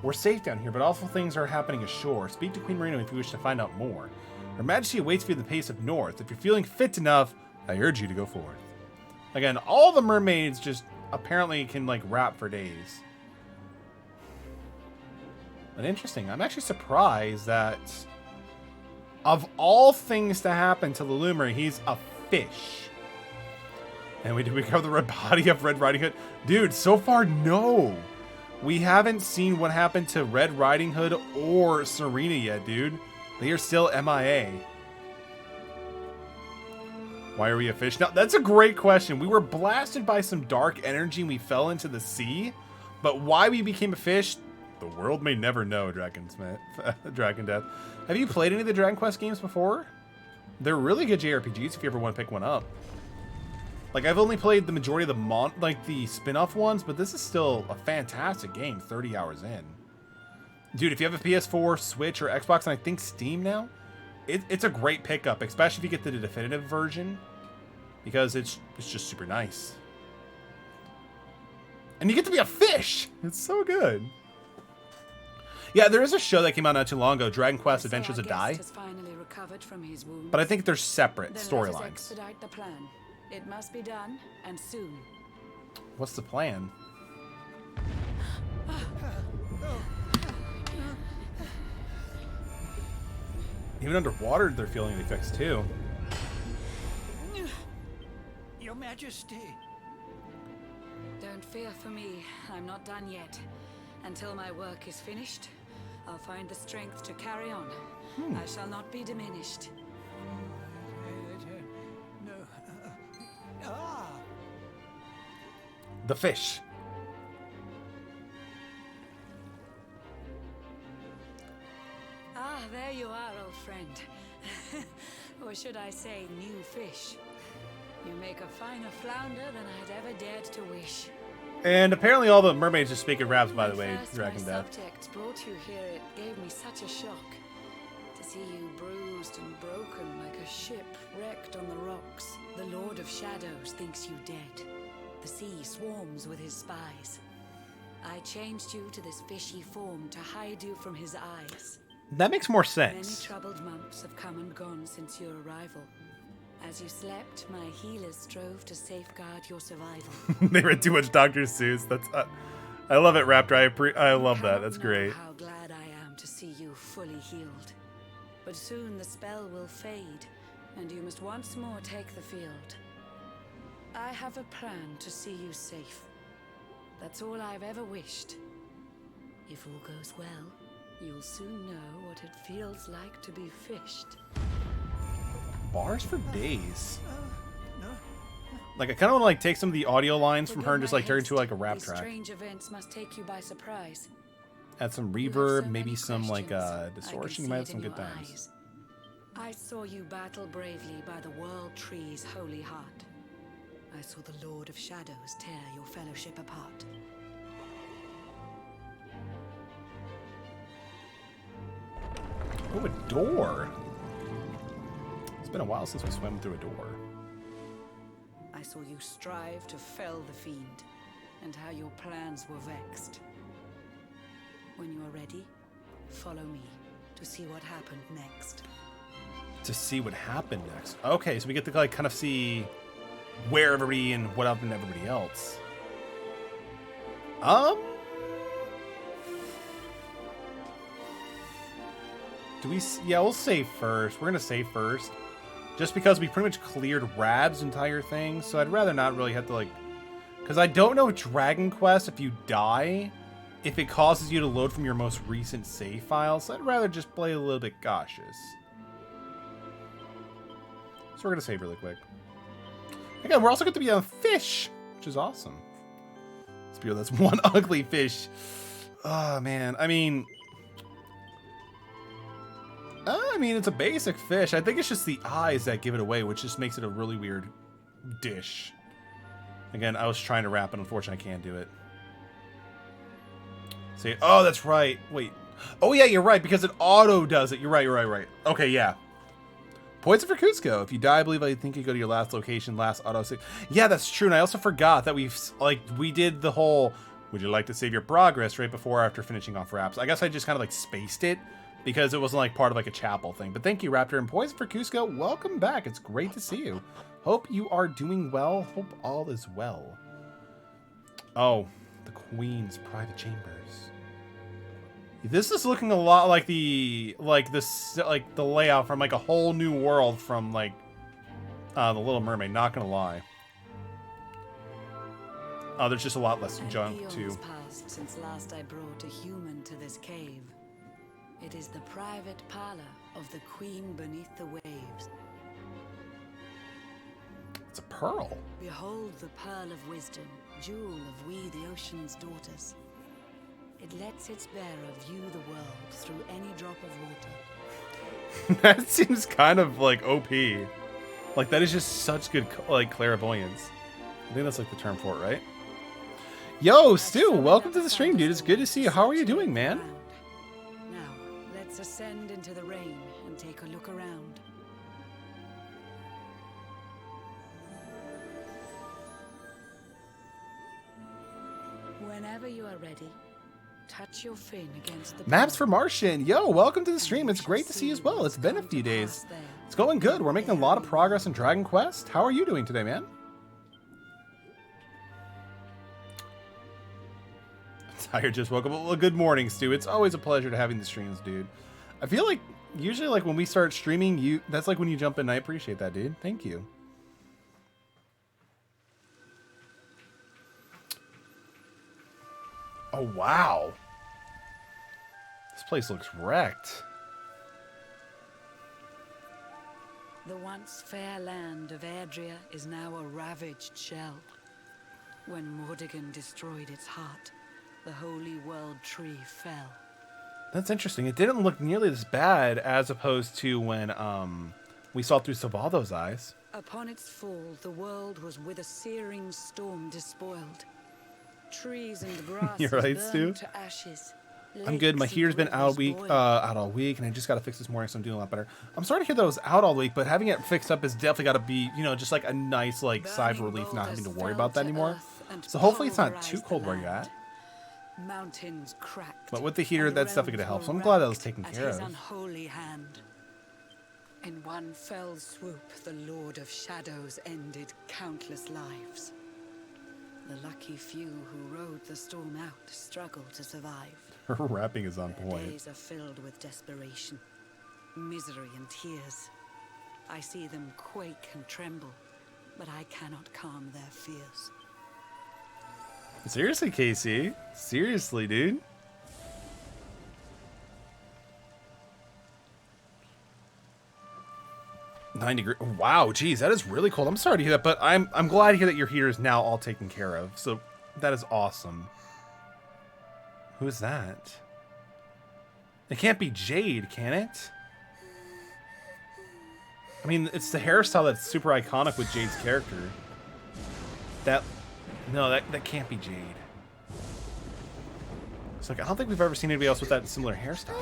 We're safe down here, but awful things are happening ashore. Speak to Queen Marina if you wish to find out more. Her Majesty awaits for you in the pace of north. If you're feeling fit enough, I urge you to go forth. Again, all the mermaids just apparently can like rap for days. But interesting. I'm actually surprised that of all things to happen to the Luminary, he's a fish. And did we cover the red body of Red Riding Hood? Dude, so far, no. We haven't seen what happened to Red Riding Hood or Serena yet, dude. They are still MIA. Why are we a fish? Now, that's a great question. We were blasted by some dark energy and we fell into the sea. But why we became a fish, the world may never know, Dragon Death. Have you played any of the Dragon Quest games before? They're really good JRPGs if you ever want to pick one up. Like, I've only played the majority of the spin-off ones, but this is still a fantastic game 30 hours in. Dude, if you have a PS4, Switch, or Xbox, and I think Steam now, it's a great pickup, especially if you get the definitive version, because it's just super nice. And you get to be a fish! It's so good. Yeah, there is a show that came out not too long ago, Dragon Quest Adventures of Dai. But I think they're separate storylines. It must be done, and soon. What's the plan? Even underwater, they're feeling the effects too. Your Majesty. Don't fear for me. I'm not done yet. Until my work is finished, I'll find the strength to carry on. I shall not be diminished. The fish. Ah, there you are, old friend. Or should I say, new fish. You make a finer flounder than I'd ever dared to wish. And apparently all the mermaids just speak in raps, by the way, Dragon Death. My subjects brought you here, it gave me such a shock. To see you bruised and broken like a ship wrecked on the rocks. The Lord of Shadows thinks you dead. The sea swarms with his spies. I changed you to this fishy form to hide you from his eyes. That makes more Many sense. troubled months have come and gone since your arrival. As you slept, my healers strove to safeguard your survival. They read too much Dr. Seuss. That's I love it, Raptor. I love that. That's great. How glad I am to see you fully healed. But soon the spell will fade, and you must once more take the field. I have a plan to see you safe. That's all I've ever wished. If all goes well, you'll soon know what it feels like to be fished. Bars for days. Like, I kind of want to like take some of the audio lines from her and just like turn it into like a rap These track. strange events must take you by surprise. Add some You have reverb, so maybe many some like questions. distortion. I You might have can some see it good in your times. eyes. I saw you battle bravely by the World Tree's holy heart. I saw the Lord of Shadows tear your fellowship apart. Oh, a door. It's been a while since we swam through a door. I saw you strive to fell the fiend, and how your plans were vexed. When you are ready, follow me to see what happened next. To see what happened next. Okay, so we get to like kind of see where everybody and what happened to everybody else. Do we? Yeah, we'll save first. We're gonna save first, just because we pretty much cleared Rab's entire thing, so I'd rather not really have to, like... Because I don't know Dragon Quest, if you die, if it causes you to load from your most recent save file, so I'd rather just play a little bit cautious. So we're going to save really quick. Again, we're also going to be on fish, which is awesome. Spear, that's one ugly fish. Oh, man. I mean, it's a basic fish. I think it's just the eyes that give it away, which just makes it a really weird dish. Again, I was trying to wrap it. Unfortunately, I can't do it. See, oh, that's right. Wait. Oh, yeah, you're right, because it auto does it. You're right. Okay, yeah. Points for Cusco. If you die, I think you go to your last location, last auto save. Yeah, that's true. And I also forgot that we did the whole, would you like to save your progress right before or after finishing off Raps? I guess I just kind of like spaced it because it wasn't like part of like a chapel thing. But thank you, Raptor. And Points for Cusco, welcome back. It's great to see you. Hope you are doing well. Hope all is well. Oh, the Queen's private chambers. This is looking a lot like the layout from like A Whole New World from like The Little Mermaid, not gonna lie. Oh, there's just a lot less junk too. Passed since last I brought a human to this cave. It is the private parlor of the Queen beneath the waves. It's a pearl. Behold the pearl of wisdom, jewel of we the ocean's daughters. It lets its bearer view the world through any drop of water. That seems kind of like OP. Like that is just such good like clairvoyance. I think that's like the term for it, right? Yo, Stu, welcome to the stream, dude. It's good to see you. How are you doing, man? Now, let's ascend into the rain and take a look around. Whenever you are ready, touch your fin against the Maps for Martian. Yo, welcome to the stream. It's great to see you as well. It's been a few days. It's going good. We're making a lot of progress in Dragon Quest. How are you doing today, man? Tired just woke up. Well, good morning, Stu. It's always a pleasure to having the streams, dude. I feel like usually like when we start streaming, that's like when you jump in. I appreciate that, dude. Thank you. Oh, wow. This place looks wrecked. The once fair land of Erdrea is now a ravaged shell. When Mordegon destroyed its heart, the holy world tree fell. That's interesting. It didn't look nearly as bad as opposed to when we saw through Savaldo's eyes. Upon its fall, the world was with a searing storm despoiled. Trees and grasses You're right, burned Stu. to ashes. I'm good. My heater's been out all week, and I just got to fix this morning, so I'm doing a lot better. I'm sorry to hear that it was out all week, but having it fixed up is definitely got to be, you know, just like a nice like sigh of relief, not having to worry about that anymore. So hopefully it's not too cold where you're at. Mountains cracked. But with the heater, that's definitely going to help. So I'm glad that was taken care of. Unholy hand. In one fell swoop, the Lord of Shadows ended countless lives. The lucky few who rode the storm out struggled to survive. Her rapping is on Their point. days are filled with desperation, misery and tears. I see them quake and tremble, but I cannot calm their fears. Seriously, Casey? Seriously, dude? $90. Wow, geez, that is really cold. I'm sorry to hear that, but I'm glad to hear that your heater is now all taken care of. So that is awesome. Who is that? It can't be Jade, can it? I mean, it's the hairstyle that's super iconic with Jade's character. No, that can't be Jade. It's like, I don't think we've ever seen anybody else with that similar hairstyle.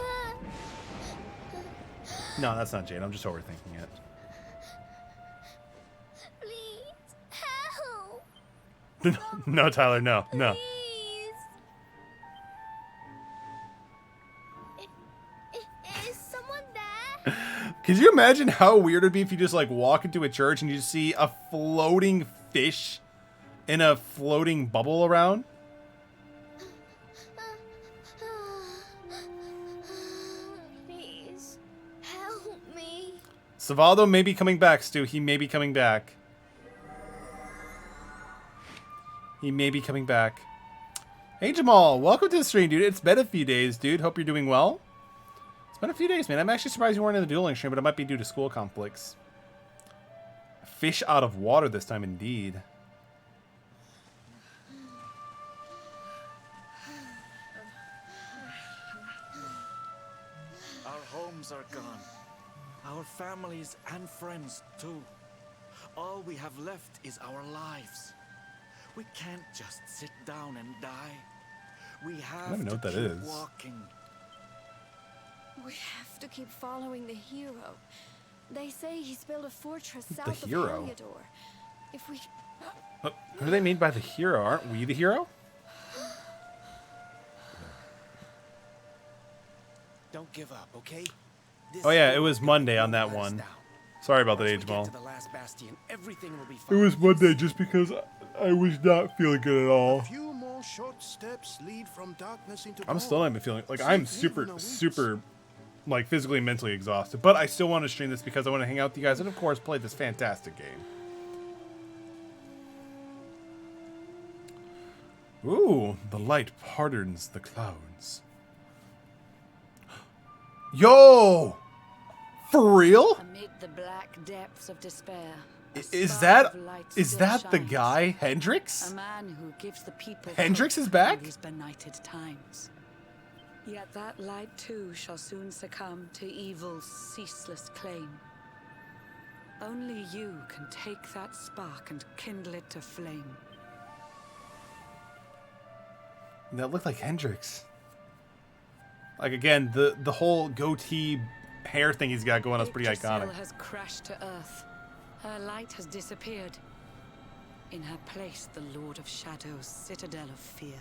No, that's not Jade. I'm just overthinking it. Please, help! No, Tyler, no. Please. Is someone there? Could you imagine how weird it'd be if you just like walk into a church and you just see a floating fish in a floating bubble around? Please, help me. Savaldo may be coming back, Stu. He may be coming back. He may be coming back. Hey, Jamal. Welcome to the stream, dude. It's been a few days, dude. Hope you're doing well. It's been a few days, man. I'm actually surprised you weren't in the dueling stream, but it might be due to school conflicts. Fish out of water this time, indeed. Our homes are gone. Our families and friends, too. All we have left is our lives. We can't just sit down and die. We have I don't even know what that keep is. walking. We have to keep following the hero. They say he's built a fortress The south of hero? Heliodor. If we... Who do they mean by the hero? Aren't we the hero? Don't give up, okay? Oh yeah, it was Monday on that one. Sorry about that, Jamal. To the last bastion, everything will be It fine. was Monday just because I was not feeling good at all. Few more short steps lead from darkness into I'm dawn. still not even feeling like I'm super like physically and mentally exhausted, but I still want to stream this because I want to hang out with you guys and of course play this fantastic game. Ooh, the light pardons the clouds. Yo! For real? Amid the black depths of despair, a Is spark that of light is still that the shines. guy Hendrix? A man who gives the people Hendrix hope is back? in these benighted times. Yet that light too shall soon succumb to evil's ceaseless claim. Only you can take that spark and kindle it to flame. That looked like Hendrix. Like again, the whole goatee hair thing he's got going on is pretty iconic. Yggdrasil has crashed to earth. Her light has disappeared. In her place, the Lord of Shadows, citadel of fear.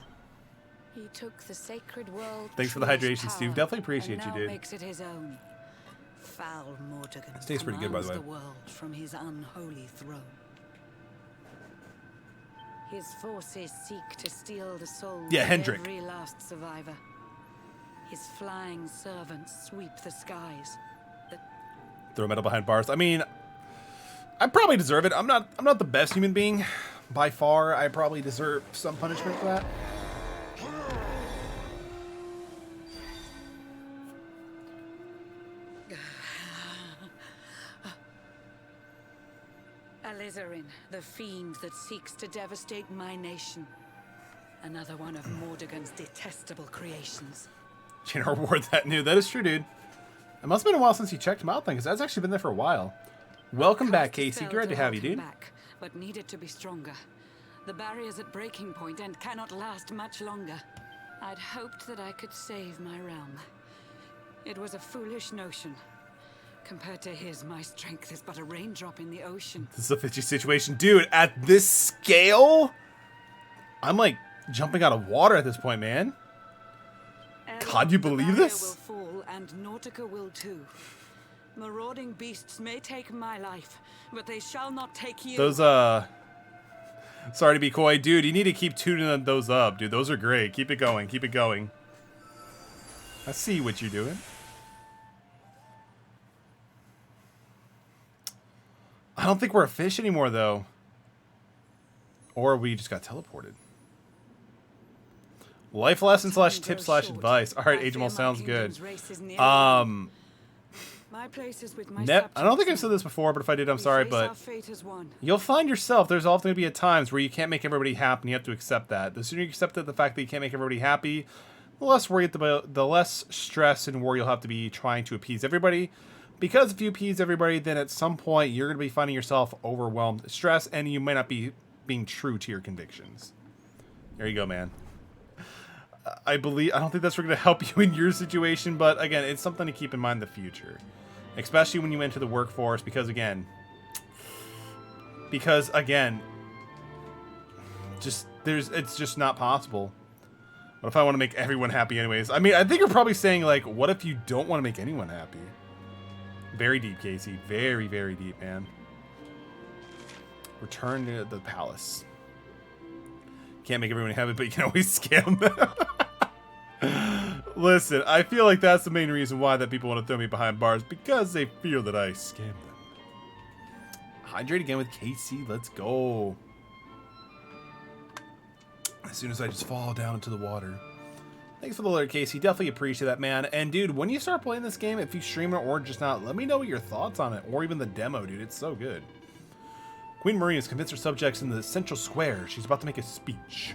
He took the sacred world. Thanks for the tree's hydration, Steve. power, Definitely appreciate and you, now dude. Makes it his own. Foul Mordegon This tastes pretty good, by the commands way. world from his unholy throne. His forces seek to steal the souls Yeah, of Hendrik. every last survivor. His flying servants sweep the skies. Throw metal behind bars. I mean, I probably deserve it. I'm not the best human being by far. I probably deserve some punishment for that. Alizarin, the fiend that seeks to devastate my nation. Another one of Mordegon's detestable creations. Can't reward that new. That is true, dude. It must have been a while since you checked him out then, because that's actually been there for a while. Welcome back, Casey. Spell Great to have you, hold him dude. back, but needed to be stronger. The barrier's at breaking point and cannot last much longer. I'd hoped that I could save my realm. It was a foolish notion. Compared to his, my strength is but a raindrop in the ocean. This is a fishy situation. Dude, at this scale, I'm like jumping out of water at this point, man. God, you believe The this? barrier will fall, and Nautica will too. Marauding beasts may take my life, but they shall not take you. Those, sorry to be coy. Dude, you need to keep tuning those up, dude. Those are great. Keep it going. Keep it going. I see what you're doing. I don't think we're a fish anymore, though. Or we just got teleported. Life lesson slash tip slash advice. All right, Agemal sounds good. My place is with my I don't think I've said this before, but if I did, I'm sorry. But fate as one. you'll find yourself, there's often going to be at times where you can't make everybody happy, and you have to accept that. The sooner you accept the fact that you can't make everybody happy, the less worry, the less stress and worry you'll have to be trying to appease everybody. Because if you appease everybody, then at some point you're going to be finding yourself overwhelmed, stressed, and you might not be being true to your convictions. There you go, man. I don't think that's going to help you in your situation, but again, it's something to keep in mind in the future. Especially when you enter the workforce, because again, it's just not possible. What if I want to make everyone happy anyways? I mean, I think you're probably saying, like, what if you don't want to make anyone happy? Very deep, Casey. Very, very deep, man. Return to the palace. Can't make everyone happy, but you can always scam them. Listen, I feel like that's the main reason why that people want to throw me behind bars, because they feel that I scam them. hydrate again with Casey. Let's go. As soon as I just fall down into the water. Thanks for the alert, Casey. Definitely appreciate that, man. And, dude, when you start playing this game, if you stream it or just not, let me know your thoughts on it. Or even the demo, dude. It's so good. Queen Marie has convinced her subjects in the central square. She's about to make a speech.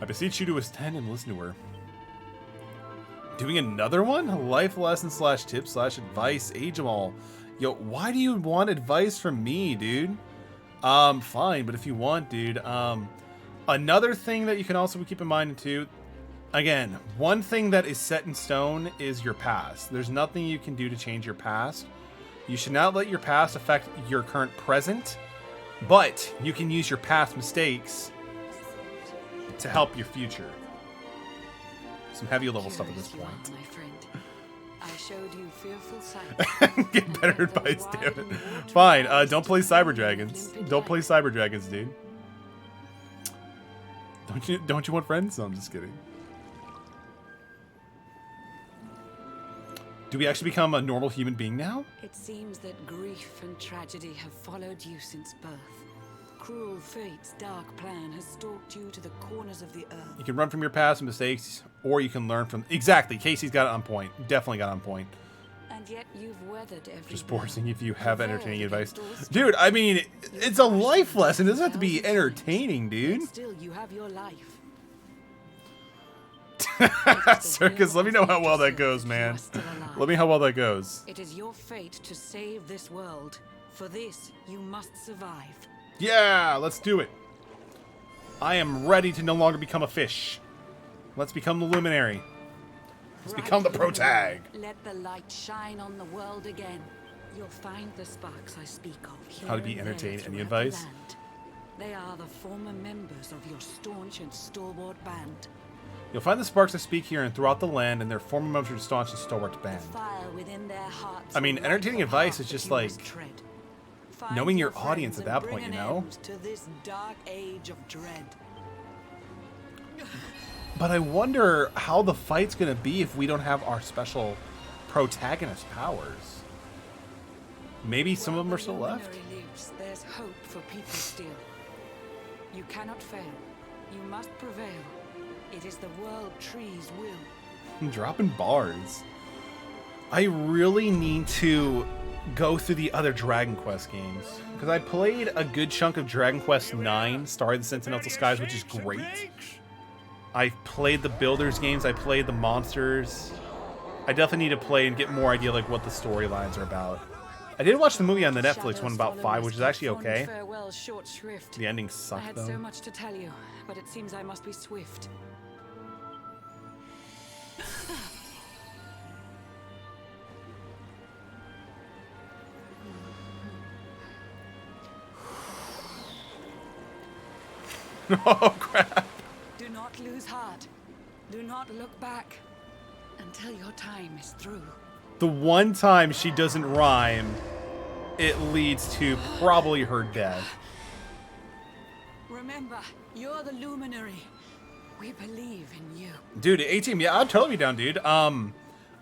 I beseech you to attend and listen to her. Doing another one? Life lesson / tip / advice. Age them all. Yo, why do you want advice from me, dude? Fine, but if you want, dude. Another thing that you can also keep in mind, too. Again, one thing that is set in stone is your past. There's nothing you can do to change your past. You should not let your past affect your current present, but you can use your past mistakes to help your future. Some heavy level stuff at this point. My friend. I showed you fearful sight. Get better advice, damn it. Fine, don't play Cyber Dragons. Don't play Cyber Dragons, dude. Don't you want friends? No, I'm just kidding. Do we actually become a normal human being now? It seems that grief and tragedy have followed you since birth. Cruel fate's dark plan has stalked you to the corners of the earth. You can run from your past mistakes, or you can learn from... Exactly, Casey's got it on point. Definitely got it on point. And yet you've weathered every... Just forcing if you have entertaining advice. Dude, I mean, it's a life lesson. It doesn't have to be entertaining, dude. Still, you have your life. Circus, let me know how well that goes, man. Let me know how well that goes. It is your fate to save this world. For this, you must survive. Yeah, let's do it. I am ready to no longer become a fish. Let's become the luminary. Let's become the protag. Let the light shine on the world again. You'll find the sparks I speak of here. How to be and entertained? there Any throughout the advice? land. They are the former members of your staunch and stalwart band. You'll find the sparks that speak here and throughout the land, and their former members of the staunch and stalwart band. Fire within their hearts. I mean, entertaining advice is just like knowing your audience at that point, you know? To this dark age of dread. But I wonder how the fight's gonna be if we don't have our special protagonist powers. Maybe some of them are still left. Lives, there's hope for people still. You cannot fail. You must prevail. It is the world tree's will. I'm dropping bars. I really need to go through the other Dragon Quest games. Because I played a good chunk of Dragon Quest IX, Star of the Sentinel Skies, which is great. I played the Builders games, I played the Monsters. I definitely need to play and get more idea like what the storylines are about. I did watch the movie on the Netflix one about 5, which is actually okay. The ending sucked, I had though. so much to tell you, but it seems I must be swift. Oh, crap. Do not lose heart. Do not look back until your time is through. The one time she doesn't rhyme, it leads to probably her death. Remember, you're the luminary. We believe in you. Dude, A-Team, yeah, I'll totally be down, dude. I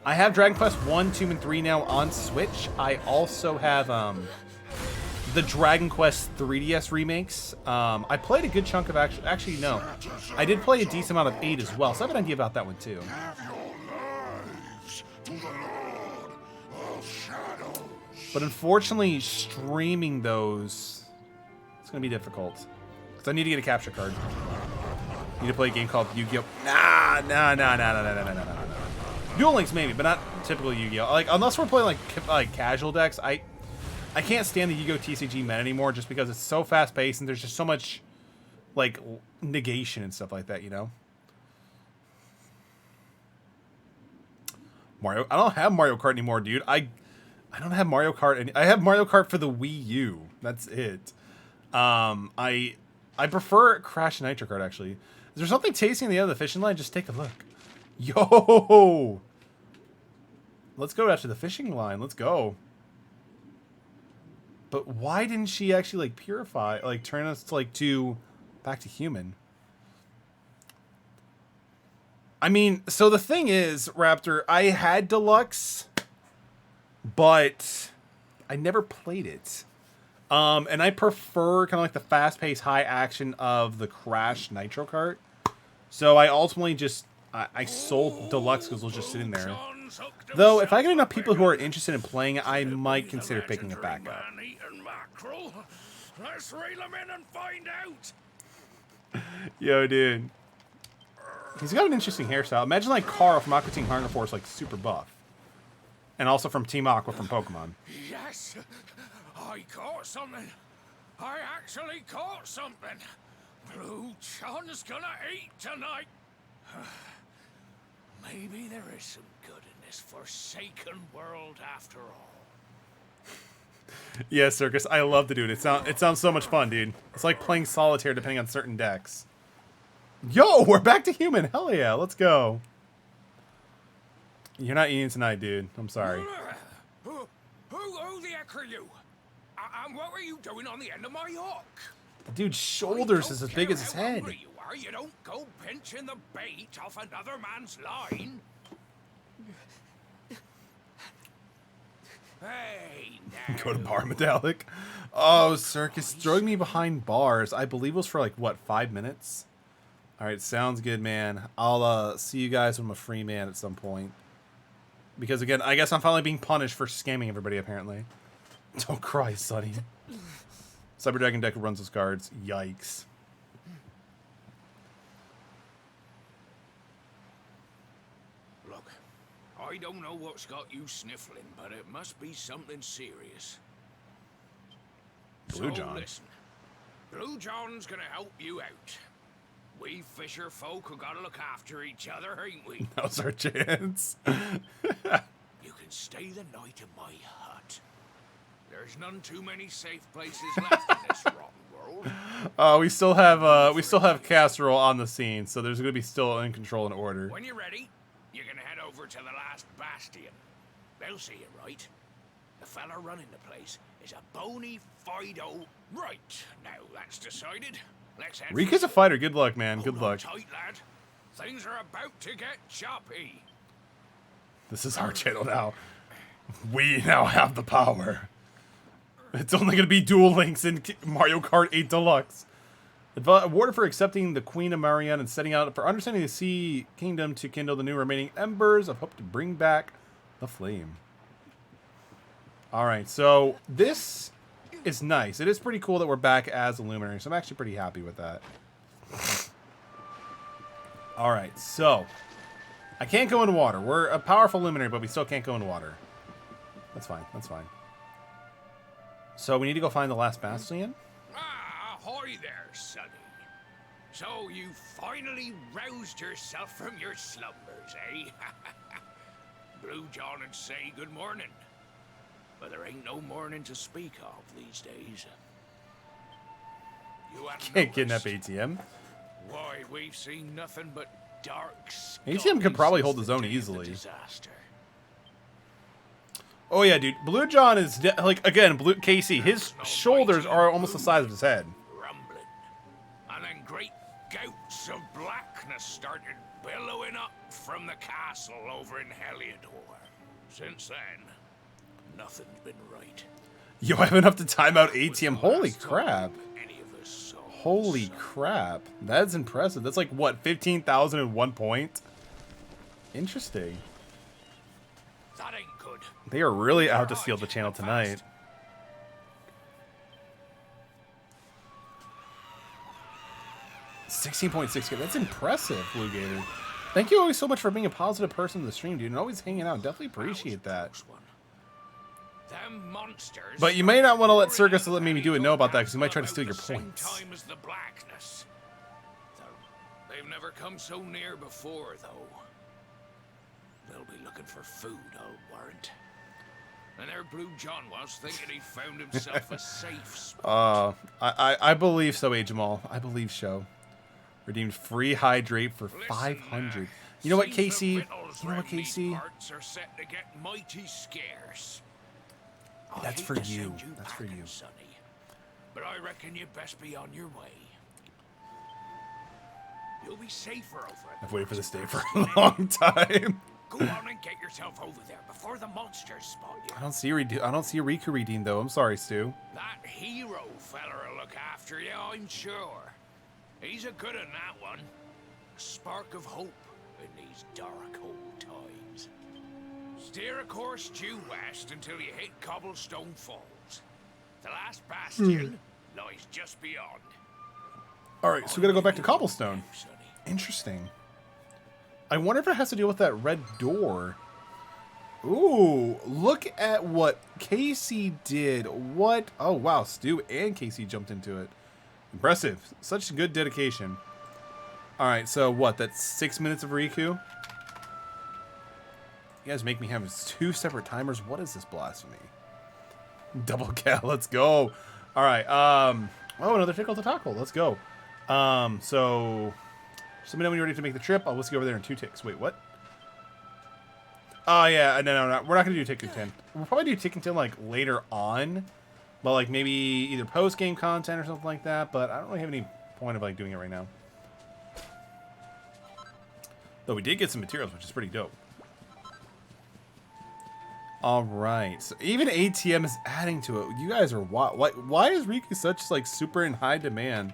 have Dragon Quest 1, 2, and 3 now on Switch. I also have, the Dragon Quest 3DS remakes. I played a good chunk of actually, no. I did play a decent amount of 8 as well, so I have an idea about that one, too. But unfortunately, streaming those, it's going to be difficult. Because I need to get a capture card. I need to play a game called Yu-Gi-Oh! Nah. Duel Links maybe, but not typical Yu-Gi-Oh! Like, unless we're playing like casual decks, I can't stand the Yu-Gi-Oh! TCG meta anymore just because it's so fast-paced and there's just so much, like, negation and stuff like that, you know? Mario, I don't have Mario Kart anymore, dude. I don't have Mario Kart. I have Mario Kart for the Wii U. That's it. I prefer Crash Nitro Kart, actually. Is there something tasty in the end of the fishing line? Just take a look. Yo! Let's go after the fishing line. Let's go. But why didn't she actually, like, purify, like, turn us to, like, back to human? I mean, so the thing is, Raptor, I had Deluxe, but I never played it. And I prefer kind of like the fast-paced, high action of the Crash Nitro Kart. So I ultimately just I sold Deluxe because it was just sitting there. Though if I get enough people who are interested in playing it, I might consider picking it back up. Let's reel him in and find out. Yo, dude. He's got an interesting hairstyle. Imagine like Carl from Aqua Teen Hunger Force, like super buff. And also from Team Aqua from Pokemon. Yes, I caught something. I actually caught something. Blue John's gonna eat tonight. Maybe there is some good in this forsaken world after all. Yeah, Circus, I love to do it. It sounds so much fun, dude. It's like playing solitaire depending on certain decks. Yo, we're back to human. Hell yeah, let's go. You're not eating tonight, dude. I'm sorry. Who the heck are you? And what were you doing on the end of my hook? Dude's shoulders is as big as his head. You are. You don't go pinching the bait off another man's line. Hey, now. Go to bar metallic. Oh, Circus, throwing me behind bars. I believe it was for like what, 5 minutes? All right, sounds good, man. I'll see you guys when I'm a free man at some point. Because again, I guess I'm finally being punished for scamming everybody. Apparently. Don't cry, Sonny. Cyber Dragon deck runs those cards. Yikes. Look, I don't know what's got you sniffling, but it must be something serious. Blue John. Listen, Blue John's gonna help you out. We fisher folk who gotta look after each other, ain't we? Now's our chance. You can stay the night in my hut. There's none too many safe places left in this rotten world. We still have Casserole on the scene, so there's gonna be still in control and order. When you're ready, you can head over to the last bastion. They'll see you, right? The fella running the place is a bony Fido. Right, now that's decided. Let's head. Rika's a fighter. Good luck, man. Good luck. Tight, lad. Things are about to get choppy. This is our channel now. We now have the power. It's only going to be Duel Links in Mario Kart 8 Deluxe. Awarded for accepting the Queen of Marianne and setting out for understanding the Sea Kingdom to kindle the new remaining embers of hope to bring back the flame. Alright, so this is nice. It is pretty cool that we're back as a Luminary, so I'm actually pretty happy with that. Alright, so I can't go in water. We're a powerful Luminary, but we still can't go in water. That's fine. That's fine. So we need to go find the last bastion. Ah, ahoy there, sonny. So you finally roused yourself from your slumbers, eh? Blue John would say good morning. But there ain't no morning to speak of these days. You can't kidnap ATM. Why, we've seen nothing but dark ATM could probably hold his own easily. Disaster. Oh yeah, dude. Blue John is like again, Casey. His shoulders are almost the size of his head. Rumbling, and then great gouts of blackness started billowing up from the castle over in Heliodor. Since then, nothing's been right. You have enough to time out ATM. Holy crap! Holy crap! That's impressive. That's like what, 15,000 in 1 point. Interesting. That ain't good. They are really out to steal the channel tonight. $16.6K. That's impressive, Blue Gator. Thank you always so much for being a positive person in the stream, dude, and always hanging out. Definitely appreciate that. Them monsters. But you may not want to let Circus let me do it know about that because he might try to steal your points. Time as the blackness. They've never come so near before, though. They'll be looking for food, I'll warrant. And there Blue John was, thinking he found himself a safe spot. I believe so, Ajamal. I believe so. Redeemed free hydrate for 500. You know what, Casey? You know what, Casey? Parts are set to get mighty scarce. That's for you. That's for you. Sonny, but I reckon you'd best be on your way. You'll be safer over it. I've waited for this day for a long time. Go on and get yourself over there before the monsters spot you. I don't see Riku redeemed though. I'm sorry, Stu. That hero feller'll look after you, I'm sure. He's a good un, that one. A spark of hope in these dark old times. Steer a course due west until you hit Cobblestone Falls. The last bastion lies just beyond. All right, so we gotta go back to Cobblestone. Interesting. I wonder if it has to deal with that red door. Ooh, look at what Casey did. What? Oh, wow. Stu and Casey jumped into it. Impressive. Such good dedication. All right, so what? That's 6 minutes of Riku? You guys make me have 2 separate timers. What is this blasphemy? Double cat. Let's go. All right. Oh, another tickle to tackle. Let's go. So... Just let me know when you're ready to make the trip. I'll whisk you over there in 2 ticks. Wait, what? Oh, yeah. No. We're not going to do Tick and 10. We'll probably do Tick and 10, like, later on. But, like, maybe either post-game content or something like that. But I don't really have any point of, like, doing it right now. Though we did get some materials, which is pretty dope. All right. So even ATM is adding to it. You guys are wild. Why is Riku such, like, super in high demand?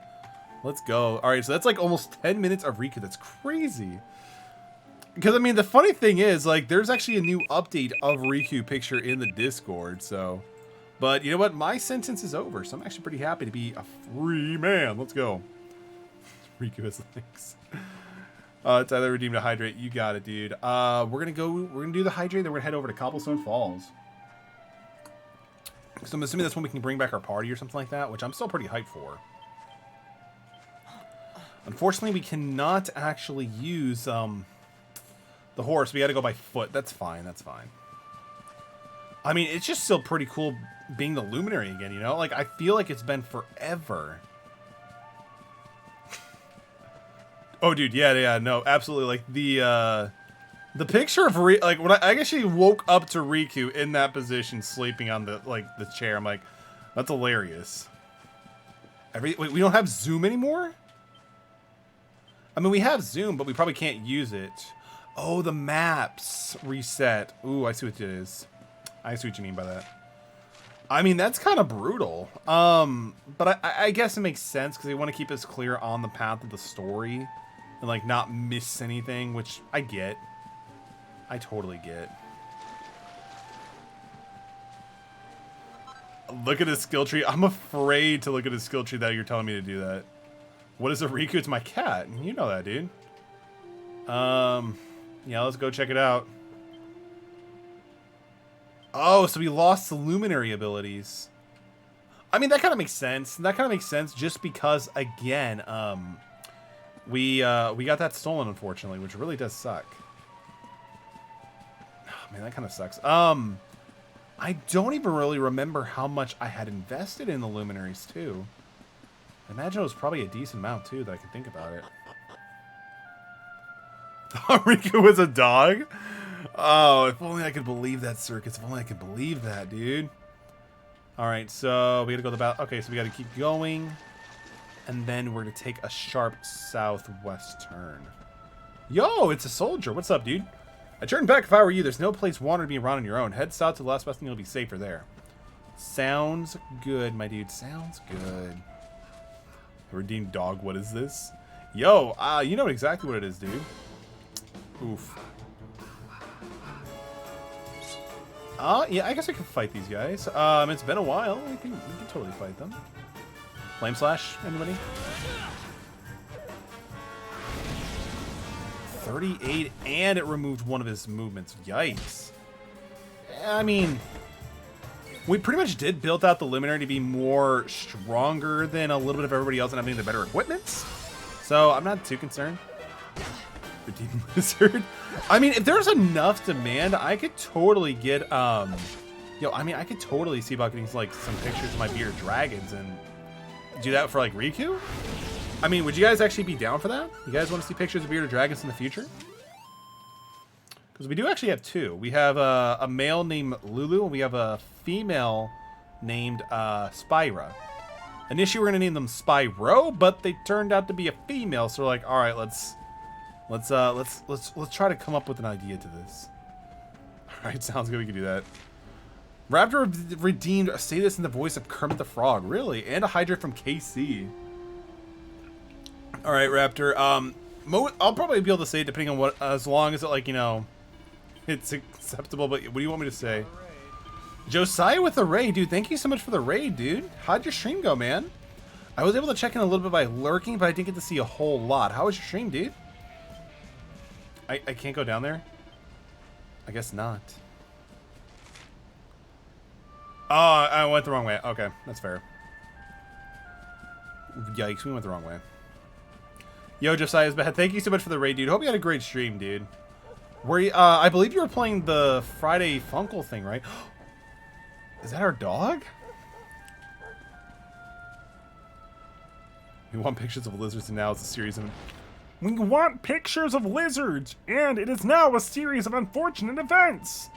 Let's go. All right, so that's like almost 10 minutes of Riku. That's crazy. Because, I mean, the funny thing is, like, there's actually a new update of Riku picture in the Discord, so... But, you know what? My sentence is over, so I'm actually pretty happy to be a free man. Let's go. Riku has links. Tyler redeemed a hydrate. You got it, dude. We're gonna do the hydrate, then we're gonna head over to Cobblestone Falls. So I'm assuming that's when we can bring back our party or something like that, which I'm still pretty hyped for. Unfortunately, we cannot actually use the horse. We got to go by foot. That's fine. That's fine. I mean, it's just still pretty cool being the Luminary again, you know? Like, I feel like it's been forever. Oh, dude. Yeah, no, absolutely. Like, the picture of like, when I actually woke up to Riku in that position, sleeping on the chair, I'm like, that's hilarious. Wait, we don't have Zoom anymore? I mean, we have Zoom, but we probably can't use it. Oh, the maps reset. Ooh, I see what it is. I see what you mean by that. I mean, that's kind of brutal. But I guess it makes sense because they want to keep us clear on the path of the story and, like, not miss anything, which I get. I totally get. Look at his skill tree. I'm afraid to look at his skill tree that you're telling me to do that. What is a Riku? It's my cat. You know that, dude. Yeah, let's go check it out. Oh, so we lost the Luminary abilities. I mean, that kind of makes sense. That kind of makes sense just because, again, we got that stolen, unfortunately, which really does suck. Oh, man, that kind of sucks. I don't even really remember how much I had invested in the Luminaries, too. I imagine it was probably a decent amount, too, that I can think about it. Riku was a dog? Oh, if only I could believe that, Circus. If only I could believe that, dude. Alright, so we gotta go to the back. Okay, so we gotta keep going. And then we're gonna take a sharp southwest turn. Yo, it's a soldier. What's up, dude? I'd turn back if I were you. There's no place wanted to be around on your own. Head south to the last bastion. You'll be safer there. Sounds good, my dude. Sounds good. Redeemed dog. What is this? Yo, you know exactly what it is, dude. Oof. Yeah, I guess I could fight these guys. It's been a while. We can totally fight them. Flame Slash, anybody? 38, and it removed one of his movements. Yikes. I mean, we pretty much did build out the Luminary to be more stronger than a little bit of everybody else and having the better equipments. So I'm not too concerned. Redeemed Lizard. I mean, if there's enough demand, I could totally get, I could totally see about getting, like, some pictures of my bearded dragons and do that for, like, Riku. I mean, would you guys actually be down for that? You guys want to see pictures of bearded dragons in the future? Because we do actually have two. We have a male named Lulu, and we have a female named Spyra. Initially, we were going to name them Spyro, but they turned out to be a female, so we're like, all right, let's Let's try to come up with an idea to this. All right, sounds good. We can do that. Raptor redeemed say this in the voice of Kermit the Frog, really, and a hydrate from KC. All right, Raptor. I'll probably be able to say it depending on what, as long as it, like, you know, it's acceptable. But what do you want me to say? Josiah with the raid, dude. Thank you so much for the raid, dude. How'd your stream go, man? I was able to check in a little bit by lurking, but I didn't get to see a whole lot. How was your stream, dude? I can't go down there? I guess not. Oh, I went the wrong way. Okay, that's fair. Yikes, we went the wrong way. Yo, Josiah's bad. Thank you so much for the raid, dude. Hope you had a great stream, dude. Were you, I believe you were playing the Friday Funkle thing, right? Is that our dog? We want pictures of lizards, and now it's a series of... We want pictures of lizards, and it is now a series of unfortunate events.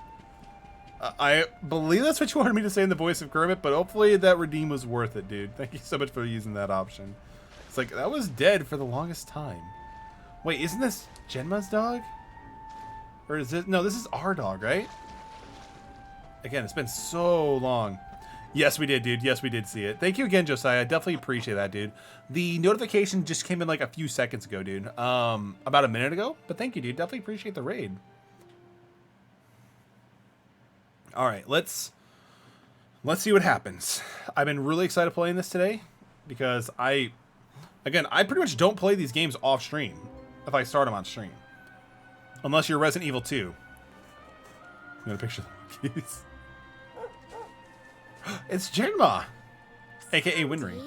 I believe that's what you wanted me to say in the voice of Kermit, but hopefully that redeem was worth it, dude. Thank you so much for using that option. It's like, that was dead for the longest time. Wait, isn't this Genma's dog? Or is it... No, this is our dog, right? Again, it's been so long. Yes, we did, dude. Yes, we did see it. Thank you again, Josiah. I definitely appreciate that, dude. The notification just came in like a few seconds ago, dude. About a minute ago. But thank you, dude. Definitely appreciate the raid. All right, let's see what happens. I've been really excited playing this today because I pretty much don't play these games off stream if I start them on stream. Unless you're Resident Evil 2. I'm gonna picture the keys. It's Genma, aka Winry.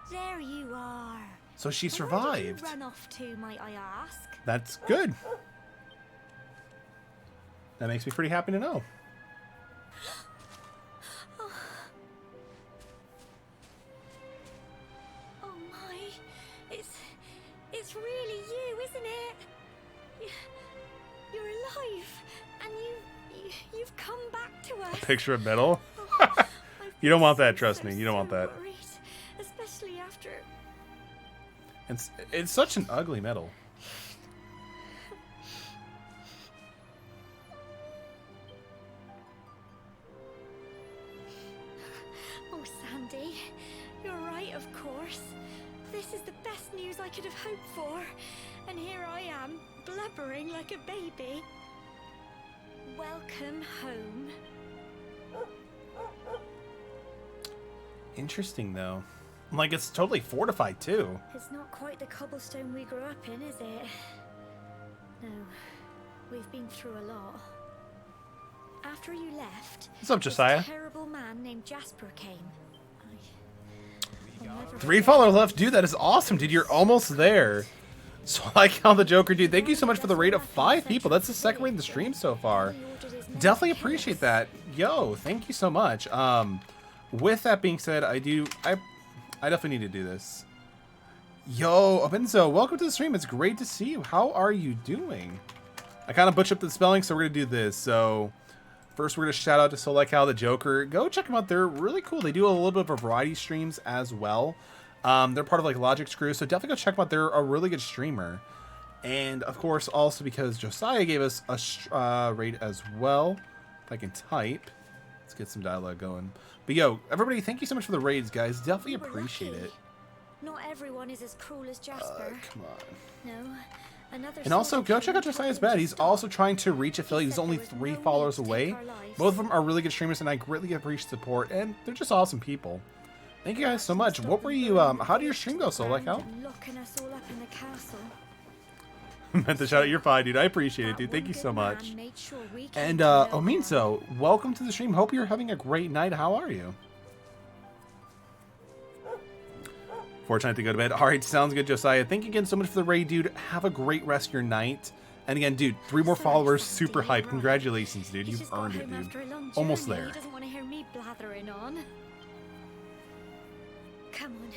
There you are. So she survived. Where did you run off to, might I ask? That's good. That makes me pretty happy to know. Oh my, it's really you, isn't it? You're alive, and you've come back to us. A picture of metal. You don't want that, trust me. You don't want that. Worried, especially after. It's such an ugly medal. Oh, Sandy, you're right, of course. This is the best news I could have hoped for, and here I am, blubbering like a baby. Welcome home. Interesting, though. Like, it's totally fortified, too. It's not quite the cobblestone we grew up in, is it? No, we've been through a lot. After you left, What's up, Josiah? this terrible man named Jasper came. I'll never 3 followers left. Dude, that is awesome, dude. You're almost there. So I count the Joker, dude. Thank you so much for the rate of 5 people. That's the second rate in the stream so far. Definitely appreciate that. Yo, thank you so much. With that being said, I definitely need to do this. Yo, Abenzo, welcome to the stream. It's great to see you. How are you doing? I kind of butchered up the spelling, so we're going to do this. So, first we're going to shout out to Solecal the Joker. Go check them out. They're really cool. They do a little bit of a variety streams as well. They're part of like Logic's crew, so definitely go check them out. They're a really good streamer. And, of course, also because Josiah gave us a raid as well. If I can type. Let's get some dialogue going. But yo, everybody, thank you so much for the raids, guys. Definitely appreciate it. Not everyone is as cruel as Jasper. Come on. No. Another And also, soldier go check out came Josiah's telling bed. to He's stop. also trying to reach affiliate. He's said only there was 3 no need followers to take away. our lives. Both of them are really good streamers, and I greatly appreciate the support. And they're just awesome people. Thank you guys so much. What were you, how did your stream go, Solecal? And locking us all up in the castle. Meant to shout out. You're fine, dude. I appreciate it, dude. Thank you so much. And, Ominso, welcome to the stream. Hope you're having a great night. How are you? Fortunate to go to bed. All right, sounds good, Josiah. Thank you again so much for the raid, dude. Have a great rest of your night. And again, dude, 3 more followers. Super hype. Congratulations, dude. You've earned it, dude. Almost there. He doesn't want to hear me blathering on. Come on.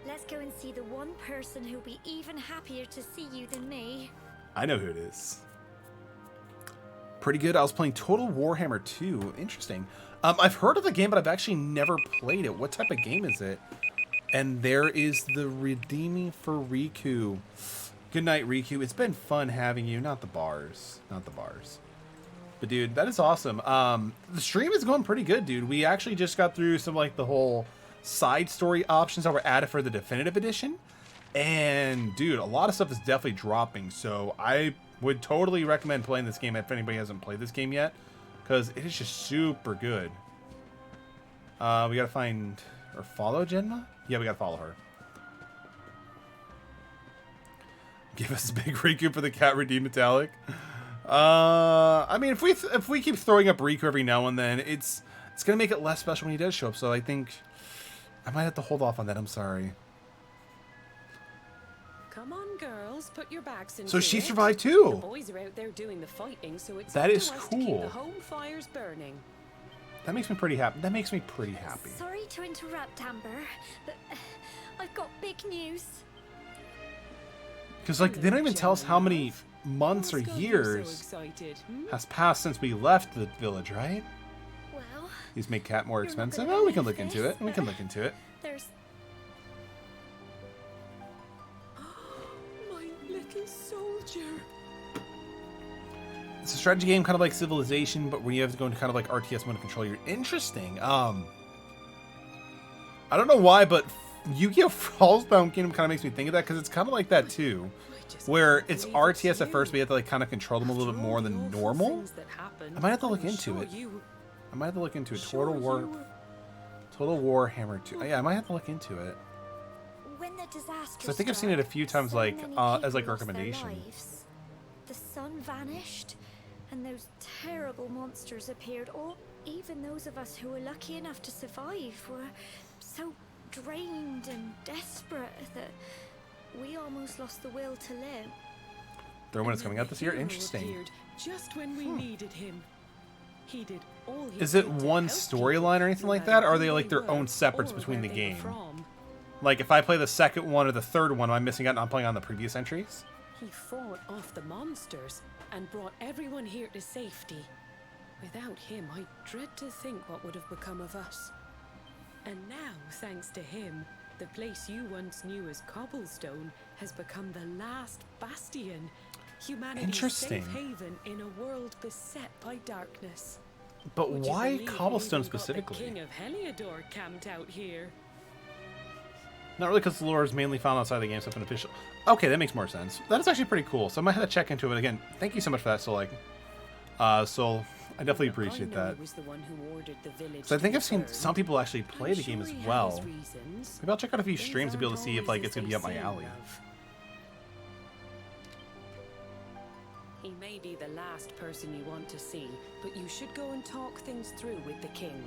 Let's go and see the one person who'll be even happier to see you than me. I know who it is. Pretty good. I was playing Total Warhammer 2. Interesting. I've heard of the game, but I've actually never played it. What type of game is it? And there is the redeeming for Riku. Good night, Riku. It's been fun having you. Not the bars. Not the bars. But, dude, that is awesome. The stream is going pretty good, dude. We actually just got through some, like, the whole side story options that were added for the Definitive Edition. And, dude, a lot of stuff is definitely dropping. So, I would totally recommend playing this game if anybody hasn't played this game yet. Because it is just super good. We gotta find... or follow Genma? Yeah, we gotta follow her. Give us a big Riku for the cat redeem metallic. I mean, if we keep throwing up Riku every now and then, it's gonna make it less special when he does show up. So I think I might have to hold off on that. I'm sorry. Come on, girls, put your backs into So she it. survived too. The boys are out there doing the fighting, so it's That up is to us to keep cool. the home fires burning. That makes me pretty happy. That makes me pretty happy. Sorry to interrupt, Amber, but I've got big news. Because like they don't even tell us how many months or years has passed since we left the village, right? Well, These make cat more you're not expensive. gonna Oh, we can believe look into this, it. We can look into it. there's My little soldier. It's a strategy game, kind of like Civilization, but where you have to go into kind of like RTS mode to control your. Interesting. I don't know why, but Yu-Gi-Oh! Fallsbound Kingdom kind of makes me think of that because it's kind of like that too, where it's RTS at first, but you have to like kind of control them a little bit more than normal. I might have to look into it. I might have to look into it. Total War Hammer 2. Yeah, I might have to look into it. when the disaster. So I think I've seen it a few times, so like many as like people lost their recommendation. lives. The sun vanished, and those terrible monsters appeared. Or even those of us who were lucky enough to survive were so drained and desperate that we almost lost the will to live. Third one is coming out this year. Interesting. Appeared just when we needed him. He did all he Is it could to one help storyline or anything like that? Or are they like their own separates between the game? Like if I play the second one or the third one, am I missing out and I'm playing on the previous entries? He fought off the monsters and brought everyone here to safety. Without him, I dread to think what would have become of us. And now, thanks to him, the place you once knew as Cobblestone has become the last bastion. Humanity's Interesting. safe haven in a world beset by darkness. But Would you why believe Cobblestone we even got specifically? The King of Heliodor camped out here. Not really, because the lore is mainly found outside the game, stuff official. Okay, that makes more sense. That is actually pretty cool. So I might have to check into it again. Thank you so much for that, Soul. Soul, I definitely appreciate that. So I think I've seen some people actually play the game as well. Maybe I'll check out a few streams to be able to see if like it's gonna be up my alley. He may be the last person you want to see, but you should go and talk things through with the king.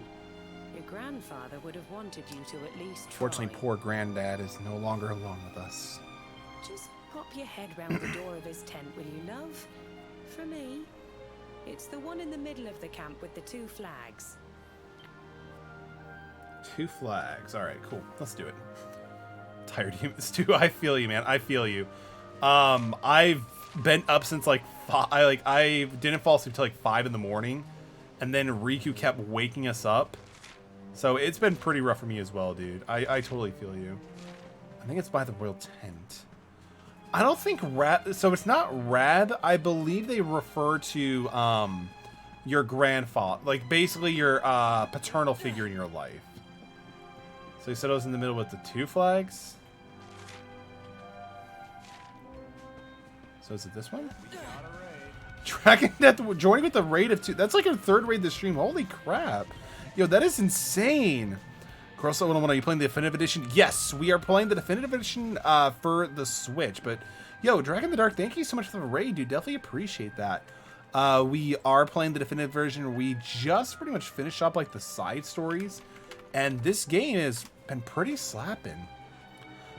Your grandfather would have wanted you to at least try. Fortunately, poor granddad is no longer alone with us. Just pop your head round the door of his tent, will you, love? For me, it's the one in the middle of the camp with the 2 flags. 2 flags. All right, cool. Let's do it. Tired humans too. I feel you, man. I feel you. I've been up since like I didn't fall asleep till like 5 in the morning, and then Riku kept waking us up. So it's been pretty rough for me as well, dude. I totally feel you. I think it's by the royal tent. I don't think Rad. So it's not Rad. I believe they refer to your grandfather, like basically your paternal figure in your life. So you said I was in the middle with the 2 flags. So is it this one? Dragon Death joining with the raid of 2. That's like our 3rd raid this stream. Holy crap. Yo, that is insane. Crosslet 101, are you playing the Definitive Edition? Yes, we are playing the Definitive Edition for the Switch. But, yo, Dragon in the Dark, thank you so much for the raid, dude. Definitely appreciate that. We are playing the Definitive version. We just pretty much finished up, like, the side stories. And this game has been pretty slapping.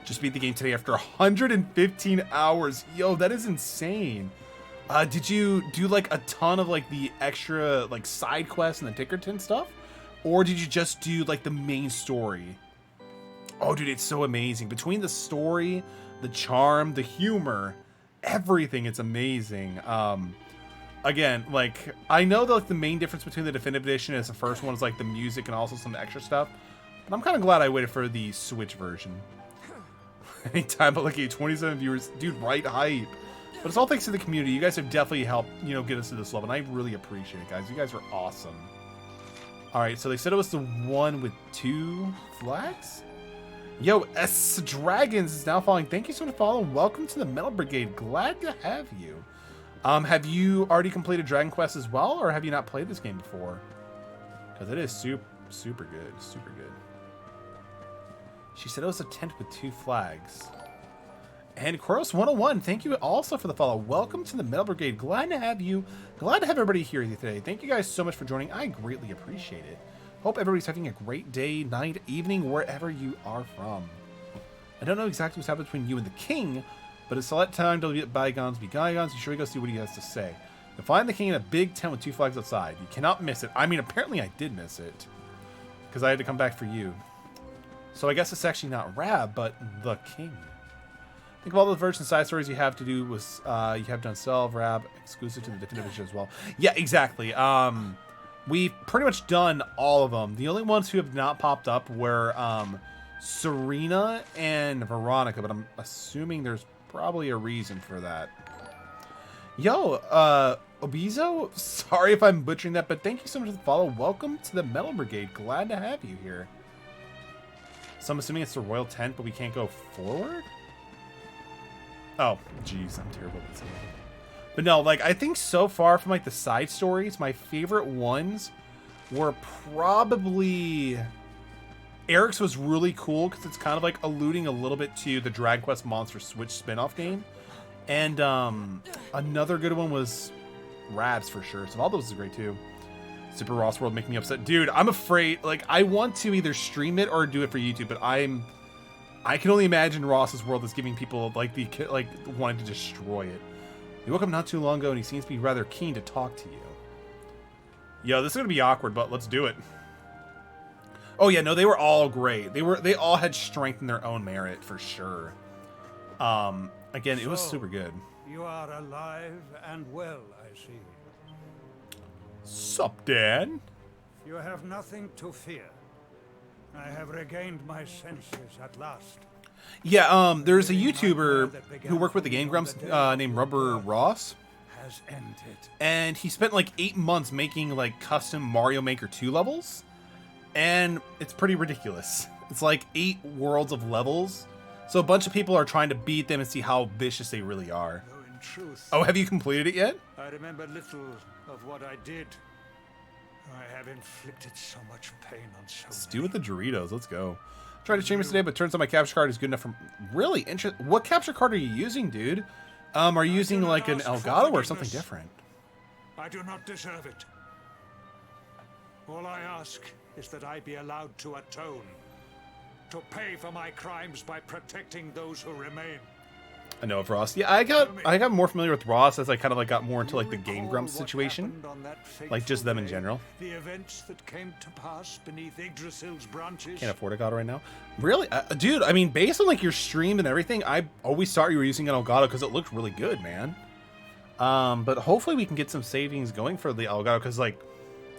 Just beat the game today after 115 hours. Yo, that is insane. Did you do, like, a ton of, like, the extra, like, side quests and the Tickerton stuff? Or did you just do, like, the main story? Oh, dude, it's so amazing. Between the story, the charm, the humor, everything, it's amazing. Again, like, I know that, like, the main difference between the Definitive Edition is the first one is, like, the music and also some extra stuff. But I'm kind of glad I waited for the Switch version. Anytime, but like 27 viewers. Dude, right hype. But it's all thanks to the community. You guys have definitely helped, you know, get us to this level. And I really appreciate it, guys. You guys are awesome. All right, so they said it was the one with 2 flags? Yo, S Dragons is now following. Thank you so much for following. Welcome to the Metal Brigade. Glad to have you. Have you already completed Dragon Quest as well, or have you not played this game before? Because it is super good. Super good. She said it was a tent with 2 flags. And Koros101, thank you also for the follow. Welcome to the Metal Brigade. Glad to have you. Glad to have everybody here today. Thank you guys so much for joining. I greatly appreciate it. Hope everybody's having a great day, night, evening, wherever you are from. I don't know exactly what's happened between you and the king, but it's a lot time to let bygones be bygones. You should go see what he has to say. You'll find the king in a big tent with 2 flags outside. You cannot miss it. I mean, apparently I did miss it, because I had to come back for you. So I guess it's actually not Rab, but the king. Think of all the version side stories you have to do was you have done Selv, Rab, exclusive to the definitive edition as well. Yeah, exactly. We've pretty much done all of them. The only ones who have not popped up were Serena and Veronica, but I'm assuming there's probably a reason for that. Yo, Obizo, sorry if I'm butchering that, but thank you so much for the follow. Welcome to the Metal Brigade. Glad to have you here. So I'm assuming it's the royal tent, but we can't go forward? Oh, jeez, I'm terrible at this game. But no, like, I think so far from, like, the side stories, my favorite ones were probably... Eric's was really cool, because it's kind of, like, alluding a little bit to the Dragon Quest Monster Switch spin-off game. And, another good one was Rabs, for sure. So all those are great, too. Super Ross World making me upset. Dude, I'm afraid, like, I want to either stream it or do it for YouTube, but I can only imagine Ross's World is giving people, like, wanting to destroy it. He woke up not too long ago, and he seems to be rather keen to talk to you. Yo, this is gonna be awkward, but let's do it. Oh yeah, no, they were all great. They all had strength in their own merit, for sure. Again, it was super good. You are alive and well, I see. Sup, Dad? You have nothing to fear. I have regained my senses at last. Yeah, there's a YouTuber who worked with the Game Grumps named Rubber Ross. Has ended. And he spent like 8 months making like custom Mario Maker 2 levels. And it's pretty ridiculous. It's like 8 worlds of levels. So a bunch of people are trying to beat them and see how vicious they really are. Though in truth, oh, have you completed it yet? I remember little of what I did. I have inflicted so much pain on so Let's do with the Doritos. Let's go. Tried to stream this today, but turns out my capture card is good enough for... Really? What capture card are you using, dude? Are you using like an Elgato or something different? I do not deserve it. All I ask is that I be allowed to atone. To pay for my crimes by protecting those who remain. I know of Ross. Yeah, I got more familiar with Ross as I kind of like got more into like the Game Grumps situation, like just them in general. The events that came to pass beneath Yggdrasil's branches. Can't afford Elgato right now. Really, dude? I mean, based on like your stream and everything, I always thought you were using an Elgato because it looked really good, man. But hopefully we can get some savings going for the Elgato because like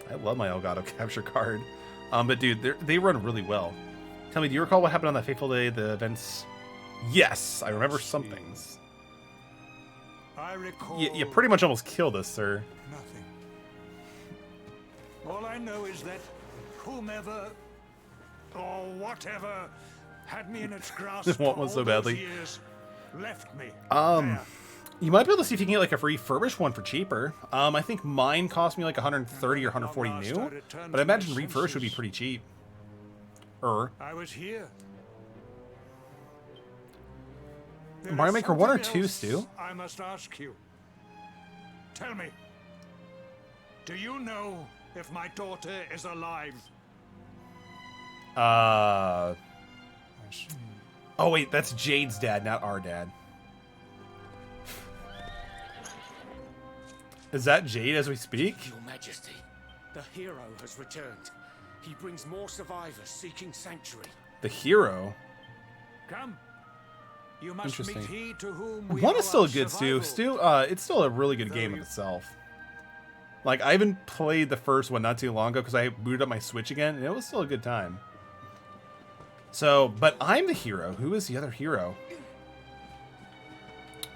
I love my Elgato capture card. But dude, they run really well. Tell me, do you recall what happened on that fateful day? The events. Yes, I remember some things. I recall. You pretty much almost killed us, sir. Nothing. All I know is that whomever or whatever had me in its grasp want one for so all badly. those years left me. You might be able to see if you can get like a refurbished one for cheaper. I think mine cost me like 130 or 140 new, but I imagine refurbished would be pretty cheap. I was here. Mario Maker 1 or 2, Stu? I must ask you. Tell me. Do you know if my daughter is alive? Oh wait, that's Jade's dad, not our dad. Is that Jade as we speak? Your Majesty, the hero has returned. He brings more survivors seeking sanctuary. The hero? Come. You must meet he to whom we 1 is still owe a good survival. Stu. It's still a really good game of itself. Like, I even played the first one not too long ago because I booted up my Switch again, and it was still a good time. So, but I'm the hero. Who is the other hero?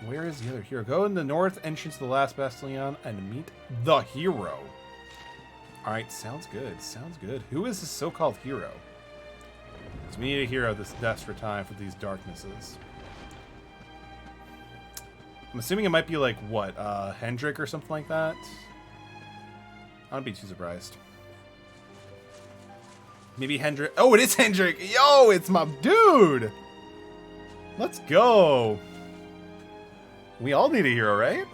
Where is the other hero? Go in the north entrance of the last bastion and meet the hero. All right, sounds good. Sounds good. Who is this so-called hero? So we need a hero this desperate time for these darknesses. I'm assuming it might be like, what, Hendrik or something like that? I wouldn't be too surprised. Maybe Hendrik. Oh, it is Hendrik. Yo, it's my dude. Let's go. We all need a hero, right?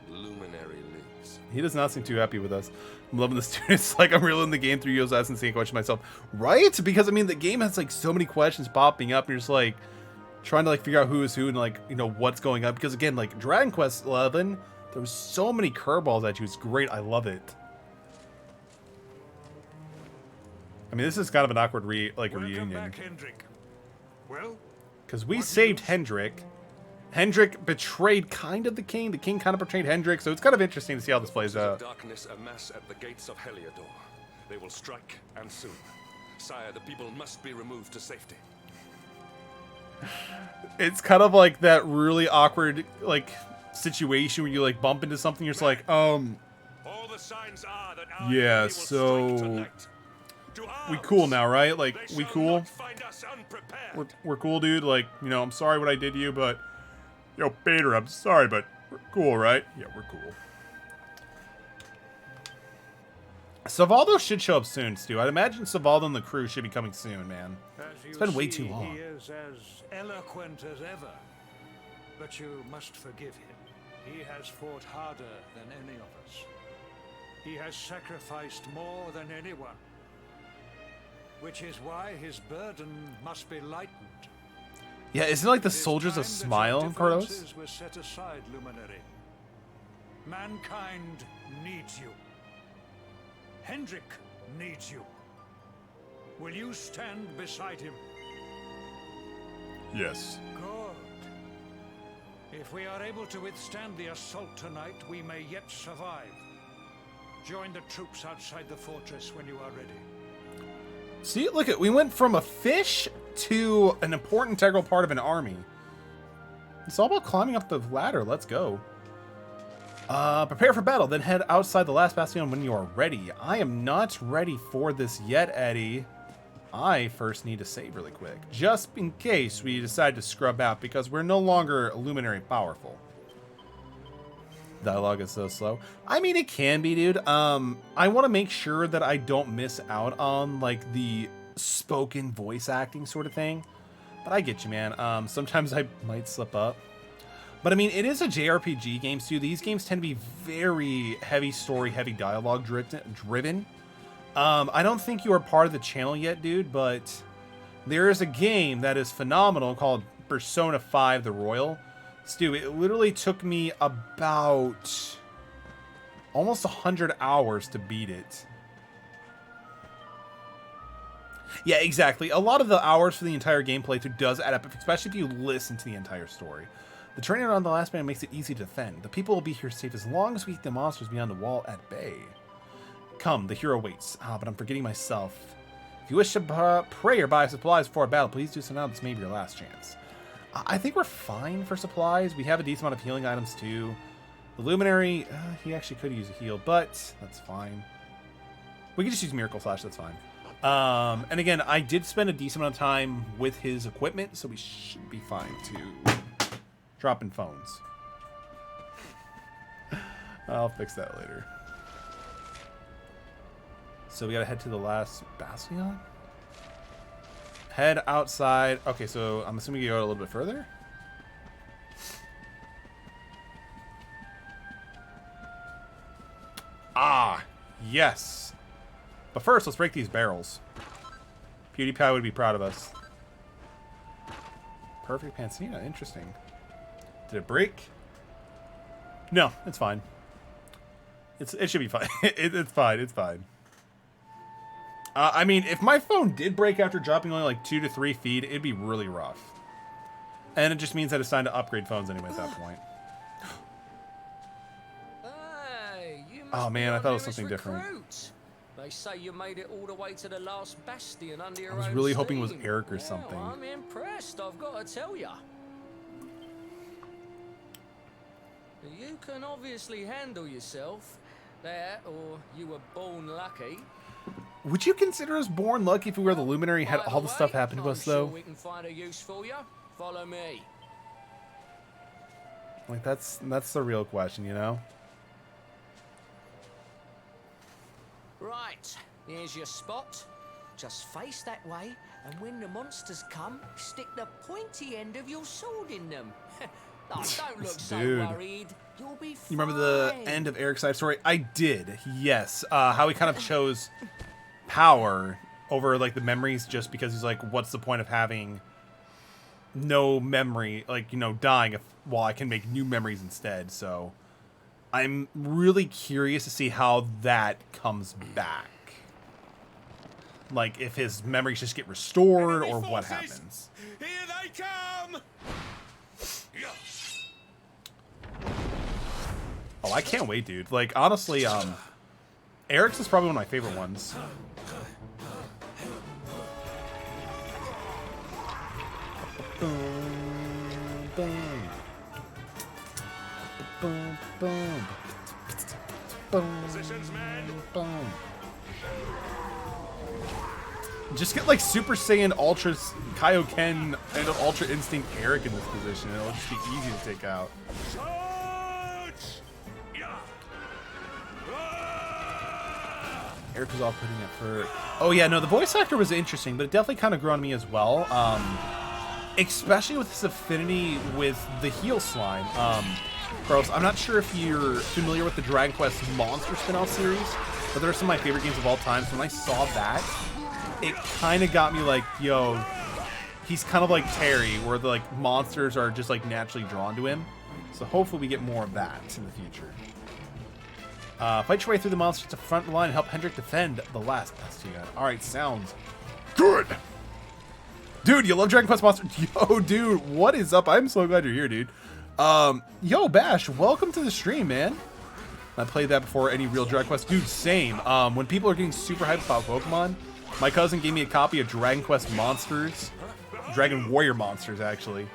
Luminary lives. He does not seem too happy with us. I'm loving this dude. It's like I'm reeling the game through Yo's asking the same question myself. Right? Because, I mean, the game has, like, so many questions popping up. And you're just, like, trying to, like, figure out who is who and, like, you know, what's going on. Because, again, like, Dragon Quest 11, there was so many curveballs at you. It's great. I love it. I mean, this is kind of an awkward reunion. Back, Hendrik. Well, because we saved Hendrik. Hendrik betrayed kind of the king. The king kind of betrayed Hendrik. So it's kind of interesting to see how this plays out. Darkness amass at the gates of Heliodor. They will strike, and soon. Sire, the people must be removed to safety. It's kind of like that really awkward, like, situation where you, like, bump into something. You're just like, all the signs are that our yeah, so we cool now, right? Like, we cool? We're cool, dude. Like, you know, I'm sorry what I did to you, but yo, Bader, I'm sorry, but we're cool, right? Yeah, we're cool. Savaldo should show up soon, Stu. I'd imagine Savaldo and the crew should be coming soon, man. It's been way too long. He is as eloquent as ever, but you must forgive him. He has fought harder than any of us. He has sacrificed more than anyone, which is why his burden must be lightened. Yeah, isn't it like the soldiers of Smile, Carlos? Were set aside, Luminary. Mankind needs you. Hendrik needs you. Will you stand beside him? Yes. Good. If we are able to withstand the assault tonight, we may yet survive. Join the troops outside the fortress when you are ready. See, look at, we went from a fish to an important integral part of an army. It's all about climbing up the ladder. Let's go. Prepare for battle, then head outside the last bastion when you are ready. I am not ready for this yet, Eddie. I first need to save really quick, just in case we decide to scrub out, because we're no longer luminary powerful. Dialogue is so slow. I mean, it can be, dude. I want to make sure that I don't miss out on, like, the spoken voice acting sort of thing. But I get you, man. Sometimes I might slip up. But, I mean, it is a JRPG game, too. These games tend to be very heavy story, heavy dialogue driven. I don't think you are part of the channel yet, dude, but there is a game that is phenomenal called Persona 5 The Royal. Stu, it literally took me about almost 100 hours to beat it. Yeah, exactly. A lot of the hours for the entire gameplay through does add up, especially if you listen to the entire story. The training on the last man makes it easy to defend. The people will be here safe as long as we keep the monsters beyond the wall at bay. Come, the hero waits. But I'm forgetting myself. If you wish to pray or buy supplies before a battle, please do so now. This may be your last chance. I think we're fine for supplies. We have a decent amount of healing items too. The Luminary, he actually could use a heal, but that's fine. We can just use Miracle Flash, that's fine. And again, I did spend a decent amount of time with his equipment, so we should be fine to drop in phones. I'll fix that later. So we gotta head to the last bastion? Head outside. Okay, so I'm assuming you go a little bit further? Ah, yes. But first, let's break these barrels. PewDiePie would be proud of us. Perfect Pancina, interesting. Did it break? No, it's fine. It should be fine. It's fine, it's fine. I mean, if my phone did break after dropping only like 2 to 3 feet, it'd be really rough. And it just means that it's time to upgrade phones anyway at that point. Hey, you Oh man, I thought it was something different. They say you made it all the way to the last bastion under your I was own really hoping it was steam. Eric or Yeah, something. I'm impressed, I've got to tell ya. You can obviously handle yourself. That, or you were born lucky. Would you consider us born lucky if we were the Luminary and had all the stuff happen to us, though? Sure we can find a use for you. Follow me. Like, that's the real question, you know? Right, here's your spot. Just face that way, and when the monsters come, stick the pointy end of your sword in them. Oh, don't look so Dude. worried. You'll be fine. You remember the end of Eric's side story? I did, yes. How he kind of chose power over, like, the memories just because he's like, what's the point of having no memory, like, you know, dying while I can make new memories instead? So I'm really curious to see how that comes back. Like, if his memories just get restored or what happens. Here they come! Oh, I can't wait, dude. Like, honestly, Eric's is probably one of my favorite ones. Boom, boom. Boom, boom. Boom, Positions, man. boom. Just get, like, Super Saiyan Ultra Kaioken and Ultra Instinct Eric in this position. It'll just be easy to take out. Eric was off putting it for... Oh, yeah, no, the voice actor was interesting, but it definitely kind of grew on me as well. Especially with his affinity with the heel slime. Carlos, I'm not sure if you're familiar with the Dragon Quest Monster spin-off series, but they're some of my favorite games of all time. So when I saw that, it kind of got me like, yo, he's kind of like Terry, where the like monsters are just like naturally drawn to him. So hopefully we get more of that in the future. Fight your way through the monsters to front line and help Hendrik defend the last bastion. Alright, sounds good. Dude, you love Dragon Quest Monsters? Yo, dude, what is up? I'm so glad you're here, dude. Yo, Bash, welcome to the stream, man. I played that before any real Dragon Quest. Dude, same. When people are getting super hyped about Pokemon, my cousin gave me a copy of Dragon Quest Monsters. Dragon Warrior Monsters, actually.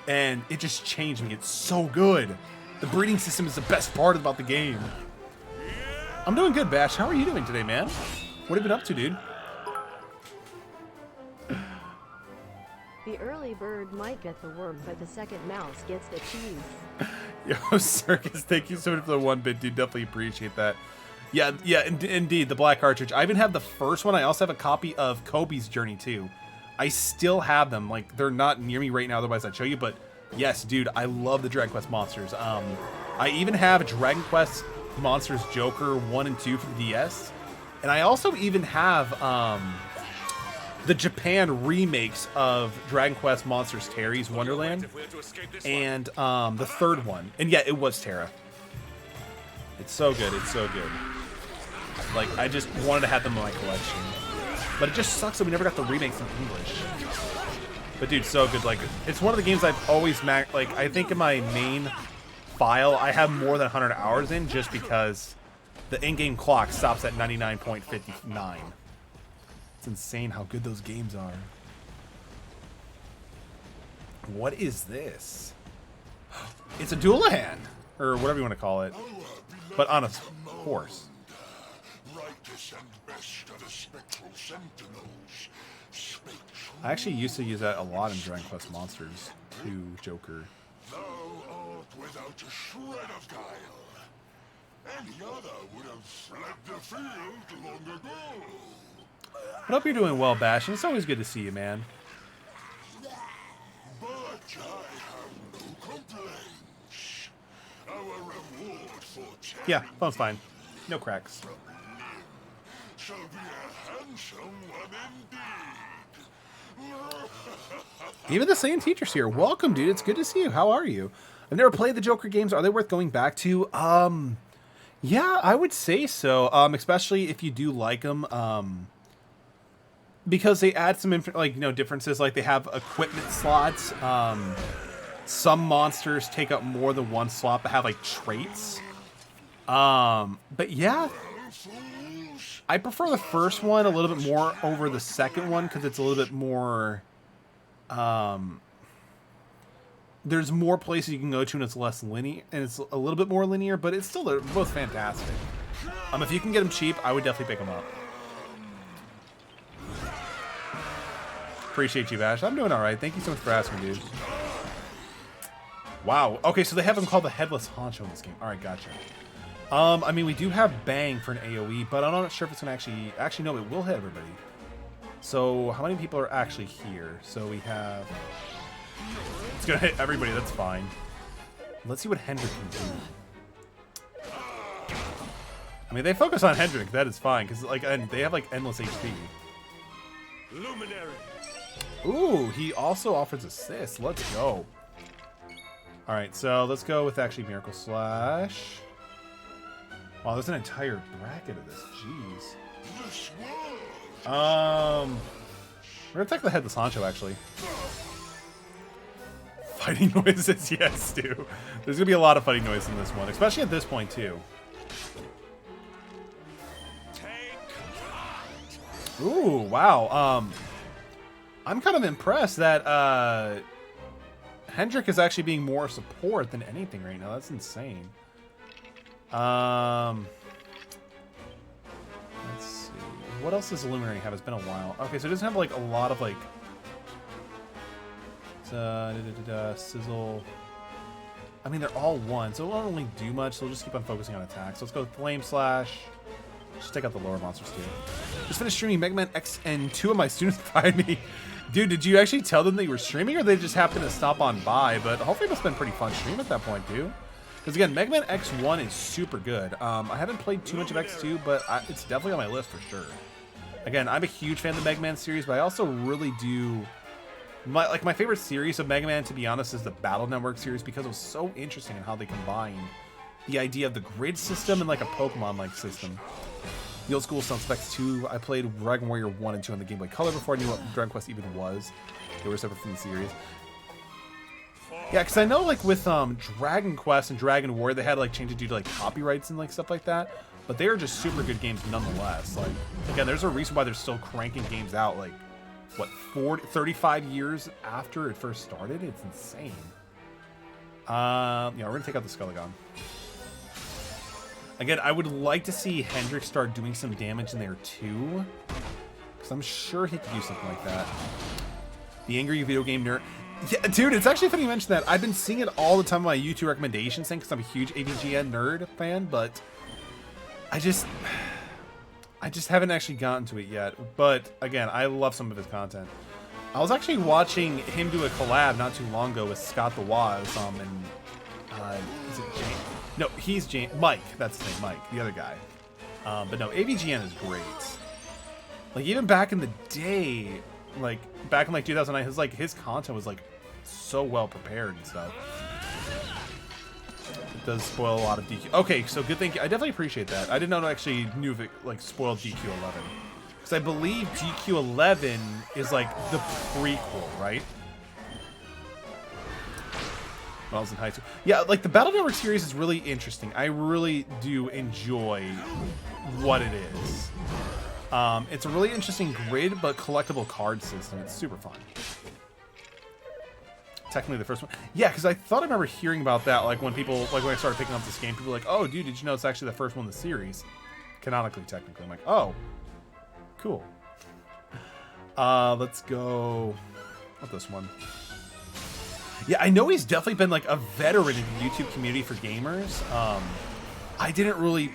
And it just changed me. It's so good. The breeding system is the best part about the game. I'm doing good, Bash. How are you doing today, man? What have you been up to, dude? The early bird might get the worm, but the second mouse gets the cheese. Yo, Circus, thank you so much for the 1-bit, dude. Definitely appreciate that. Yeah, indeed, the black cartridge. I even have the first one. I also have a copy of Kobe's Journey, too. I still have them. Like, they're not near me right now, otherwise I'd show you. But, yes, dude, I love the Dragon Quest Monsters. I even have Dragon Quest Monsters Joker 1 and 2 for the DS. And I also even have the Japan remakes of Dragon Quest Monsters Terry's Wonderland. And the third one. And yeah, it was Terra. It's so good. It's so good. Like, I just wanted to have them in my collection. But it just sucks that we never got the remakes in English. But dude, so good. Like, it's one of the games I've always like, I think in my main file, I have more than 100 hours in just because the in-game clock stops at 99.59. It's insane how good those games are. What is this? It's a Dualahan, or whatever you want to call it, but on a horse. I actually used to use that a lot in Dragon Quest Monsters 2 Joker. Thou art without a shred of guile. Any other would have fled the field long ago. I hope you're doing well, Bash, and it's always good to see you, man. But I have no complaints. Our reward for Yeah, phone's fine. No cracks. shall be a handsome one indeed. Even the same teacher's here. Welcome, dude. It's good to see you. How are you? I've never played the Joker games. Are they worth going back to? Yeah, I would say so. Especially if you do like them. Because they add some differences. Like they have equipment slots. Some monsters take up more than one slot, but have like traits. But yeah, I prefer the first one a little bit more over the second one because it's a little bit more. There's more places you can go to and it's less linear, and it's a little bit more linear, but it's still, they're both fantastic. If you can get them cheap, I would definitely pick them up. Appreciate you, Bash. I'm doing all right. Thank you so much for asking, dude. Wow. Okay, so they have him called the Headless Honcho in this game. All right, gotcha. I mean, we do have Bang for an AoE, but I'm not sure if it's going to actually, no, it will hit everybody. So how many people are actually here? So we have, it's going to hit everybody. That's fine. Let's see what Hendrik can do. I mean, they focus on Hendrik. That is fine because like, and they have like endless HP. Luminary. Ooh, he also offers assist. Let's go. All right, so let's go with actually Miracle Slash. Wow, there's an entire bracket of this. Jeez. We're gonna take the Headless Honcho actually. Fighting noises, yes, Stu. There's gonna be a lot of fighting noise in this one, especially at this point too. Ooh, wow. I'm kind of impressed that Hendrik is actually being more support than anything right now. That's insane. Let's see. What else does Illuminary have? It's been a while. Okay, so it doesn't have like a lot of like sizzle. I mean, they're all one, so it won't really do much. So we'll just keep on focusing on attacks. So let's go with Flame Slash. Just take out the lower monsters too. Just finished streaming Mega Man X, and 2 of my students fired me. Dude, did you actually tell them that you were streaming, or they just happened to stop on by? But hopefully it must have been a pretty fun stream at that point, too. Because again, Mega Man X1 is super good. I haven't played too much of X2, but it's definitely on my list for sure. Again, I'm a huge fan of the Mega Man series, but I also really do... My favorite series of Mega Man, to be honest, is the Battle Network series, because it was so interesting in how they combined the idea of the grid system and like a Pokemon-like system. The old school Sound Specs 2, I played Dragon Warrior 1 and 2 on the Game Boy Color before I knew what Dragon Quest even was. They were separate from the series. Yeah, because I know like with Dragon Quest and Dragon Warrior, they had like changes due to like copyrights and like stuff like that. But they are just super good games nonetheless. Like, again, there's a reason why they're still cranking games out like, what, 35 years after it first started? It's insane. Yeah, we're going to take out the Skelligon. Again, I would like to see Hendrik start doing some damage in there too, because I'm sure he could do something like that. The Angry Video Game Nerd. Yeah, dude, it's actually funny you mention that. I've been seeing it all the time on my YouTube recommendations thing because I'm a huge AVGN nerd fan, but I just haven't actually gotten to it yet. But again, I love some of his content. I was actually watching him do a collab not too long ago with Scott the Waz, and is it James? No, he's Mike. That's his name, Mike, the other guy. But no, AVGN is great. Like even back in the day, like back in like 2009, his content was like so well prepared and stuff. It does spoil a lot of DQ. Okay, so good thing. I definitely appreciate that. I didn't know it actually knew if it like spoiled DQ11, because I believe DQ11 is like the prequel, right? When I was in high school. Yeah, like the Battle Network series is really interesting. I really do enjoy what it is. It's a really interesting grid, but collectible card system. It's super fun. Technically the first one. Yeah, because I thought I remember hearing about that, like when people, like when I started picking up this game, people were like, oh, dude, did you know it's actually the first one in the series? Canonically, technically. I'm like, oh, cool. Let's go with this one. Yeah, I know he's definitely been like a veteran in the YouTube community for gamers. I didn't really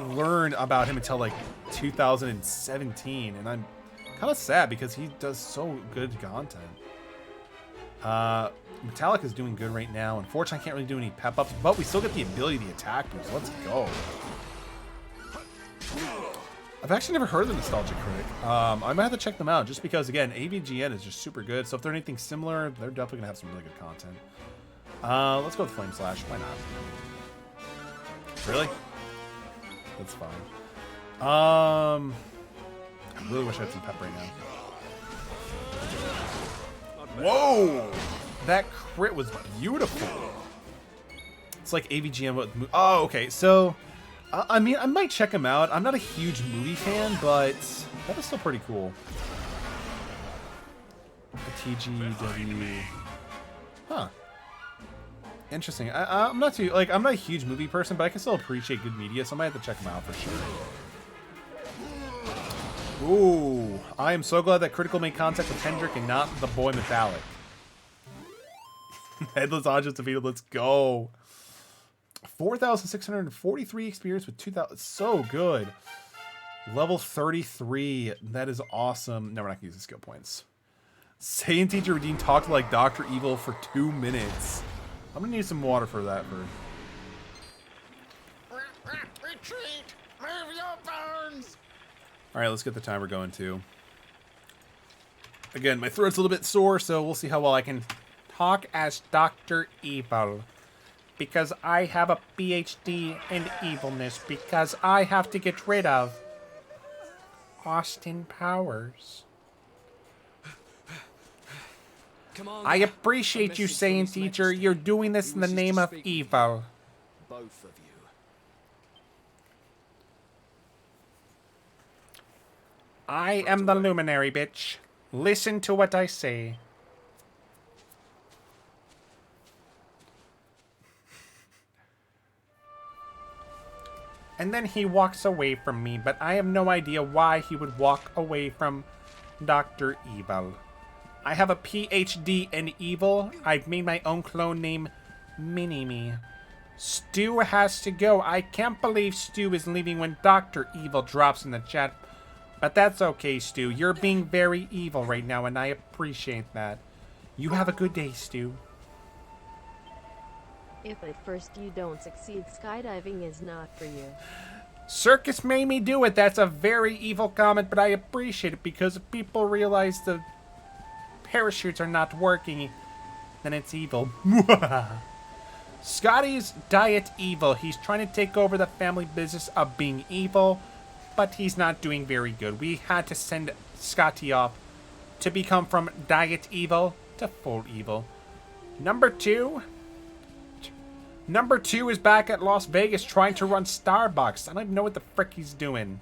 learn about him until like 2017, and I'm kind of sad because he does so good content. Metallic is doing good right now. Unfortunately, I can't really do any pep-ups, but we still get the ability to attack boost. Let's go. I've actually never heard of the Nostalgia Critic. I might have to check them out just because, again, AVGN is just super good. So if they're anything similar, they're definitely going to have some really good content. Let's go with Flame Slash. Why not? Really? That's fine. I really wish I had some pep right now. Whoa! That crit was beautiful. It's like AVGN with... Oh, okay. So... I mean, I might check him out. I'm not a huge movie fan, but that was still pretty cool. The TGW. Huh. Interesting. I'm not too, like, I'm not a huge movie person, but I can still appreciate good media, so I might have to check them out for sure. Ooh. I am so glad that Critical made contact with Hendrik and not the boy Metallic. Headless Hodges defeated. Let's go. 4,643 experience with 2,000. So good. Level 33. That is awesome. No, we're not going to use the skill points. Saiyan Teacher Redeemed talked like Dr. Evil for 2 minutes. I'm going to need some water for that. Retreat! Move your bones! Alright, let's get the timer going too. Again, my throat's a little bit sore, so we'll see how well I can talk as Dr. Evil. Because I have a PhD in evilness. Because I have to get rid of Austin Powers. Come on. I appreciate you, Saiyan Teacher. You're doing this in the name of evil. Both of you. I am the luminary, bitch. Listen to what I say. And then he walks away from me, but I have no idea why he would walk away from Dr. Evil. I have a PhD in evil. I've made my own clone named Mini-Me. Stu has to go. I can't believe Stu is leaving when Dr. Evil drops in the chat. But that's okay, Stu. You're being very evil right now, and I appreciate that. You have a good day, Stu. If at first you don't succeed, skydiving is not for you. Circus made me do it. That's a very evil comment, but I appreciate it because if people realize the parachutes are not working, then it's evil. Scotty's diet evil. He's trying to take over the family business of being evil, but he's not doing very good. We had to send Scotty off to become from diet evil to full evil. Number two is back at Las Vegas trying to run Starbucks. I don't even know what the frick he's doing.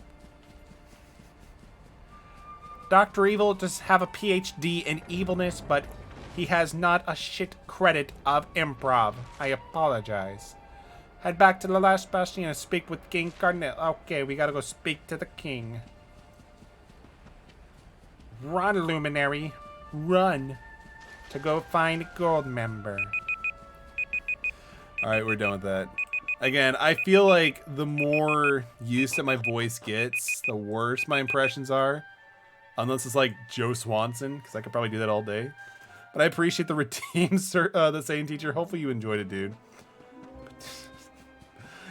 Dr. Evil does have a PhD in evilness, but he has not a shit credit of improv. I apologize. Head back to the last bastion and speak with King Cardinal. Okay, we gotta go speak to the king. Run, Luminary. Run. To go find Gold Member. Alright, we're done with that. Again, I feel like the more use that my voice gets, the worse my impressions are. Unless it's like Joe Swanson, because I could probably do that all day. But I appreciate the redeem, the Saiyan Teacher. Hopefully you enjoyed it, dude.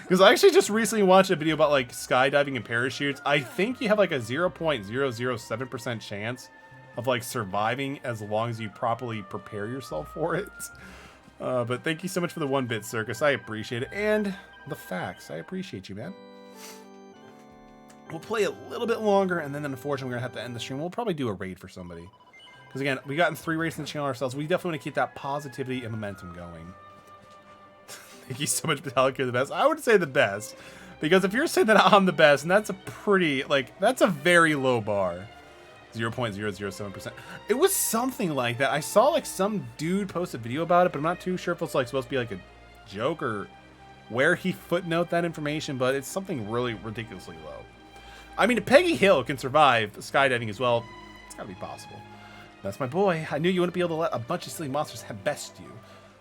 Because I actually just recently watched a video about like skydiving and parachutes. I think you have like a 0.007% chance of like surviving as long as you properly prepare yourself for it. But thank you so much for the 1-bit circus. I appreciate it. And the facts. I appreciate you, man. We'll play a little bit longer, and then unfortunately we're going to have to end the stream. We'll probably do a raid for somebody. Because again, we gotten 3 raids in the channel ourselves. We definitely want to keep that positivity and momentum going. Thank you so much, Metallic. You're the best. I would say the best. Because if you're saying that I'm the best, and that's a pretty, like, that's a very low bar. 0.007%. It was something like that. I saw like some dude post a video about it, but I'm not too sure if it's like supposed to be like a joke or where he footnote that information, but it's something really ridiculously low. I mean, if Peggy Hill can survive skydiving as well, it's gotta be possible. That's my boy. I knew you wouldn't be able to let a bunch of silly monsters have best you.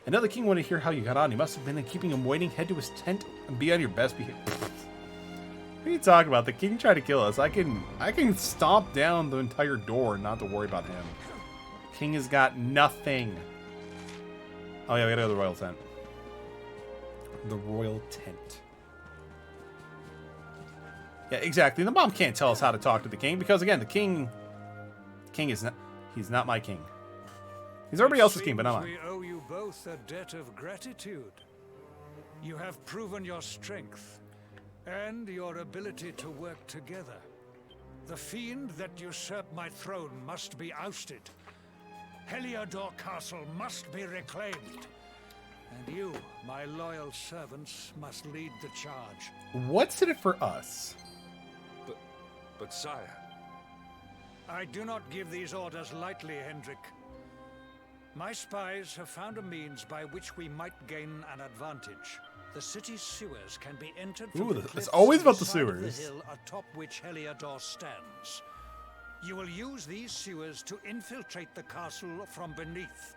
I know the king wanted to hear how you got on. You must have been keeping him waiting. Head to his tent and be on your best behavior. What are you talking about? The king tried to kill us. I can stomp down the entire door and not to worry about him. King has got nothing. Oh yeah, we gotta go to the royal tent. The royal tent. Yeah, exactly. The mom can't tell us how to talk to the king because again, the king is not. He's not my king. He's everybody else's king, but not mine. We owe you both a debt of gratitude. You have proven your strength and your ability to work together. The fiend that usurped my throne must be ousted. Heliodor Castle must be reclaimed. And you, my loyal servants, must lead the charge. What's in it for us? But sire... I do not give these orders lightly, Hendrik. My spies have found a means by which we might gain an advantage. The city's sewers can be entered from the it's cliffs always on the about the side of sewers. the hill atop which Heliodor stands. You will use these sewers to infiltrate the castle from beneath.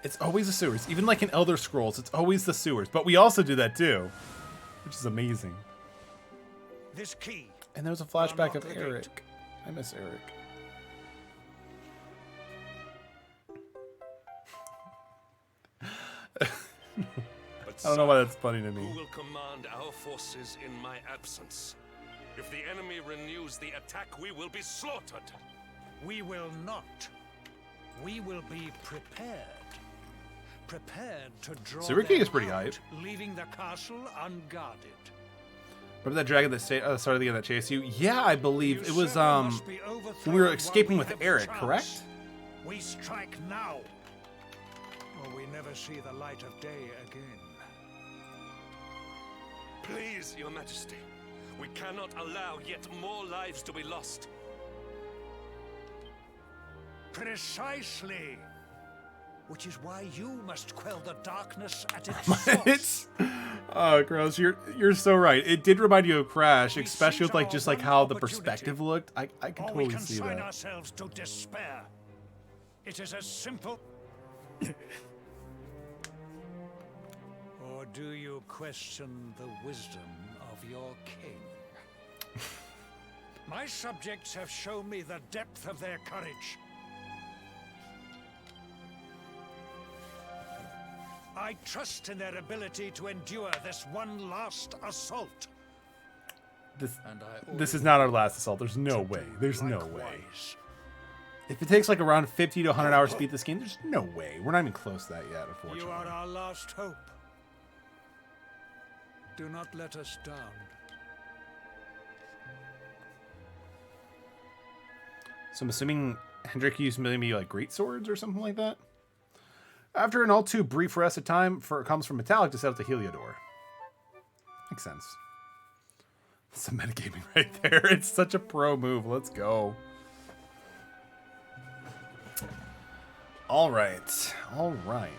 It's always the sewers. Even like in Elder Scrolls, it's always the sewers. But we also do that too, which is amazing. This key. And there's a flashback of unlock the Eric. gate. I miss Eric. I don't know why that's funny to me. Who will command our forces in my absence? If the enemy renews the attack, we will be slaughtered. We will not. We will be prepared. Prepared to draw Sewer King them is pretty out, hype. leaving the castle unguarded. Remember that dragon that started the game that chased you? Yeah, I believe it was when we were escaping with Eric, correct? We strike now, or we never see the light of day again. Please, Your Majesty, we cannot allow yet more lives to be lost. Precisely. Which is why you must quell the darkness at its source. It's gross. You're so right. It did remind you of Crash, especially with like just like how the perspective looked. I can or we totally see consign that. ourselves to despair. It is as simple. Or do you question the wisdom of your king? My subjects have shown me the depth of their courage. I trust in their ability to endure this one last assault. This is not our last assault. There's no way. There's no way. If it takes like around 50 to 100 hours to beat this game, there's no way. We're not even close to that yet, unfortunately. You are our last hope. Do not let us down. So I'm assuming Hendrik used maybe like great swords or something like that. After an all too brief rest of time, comes from Metallic to set up the Heliodor. Makes sense. Some metagaming right there. It's such a pro move. Let's go. All right. All right.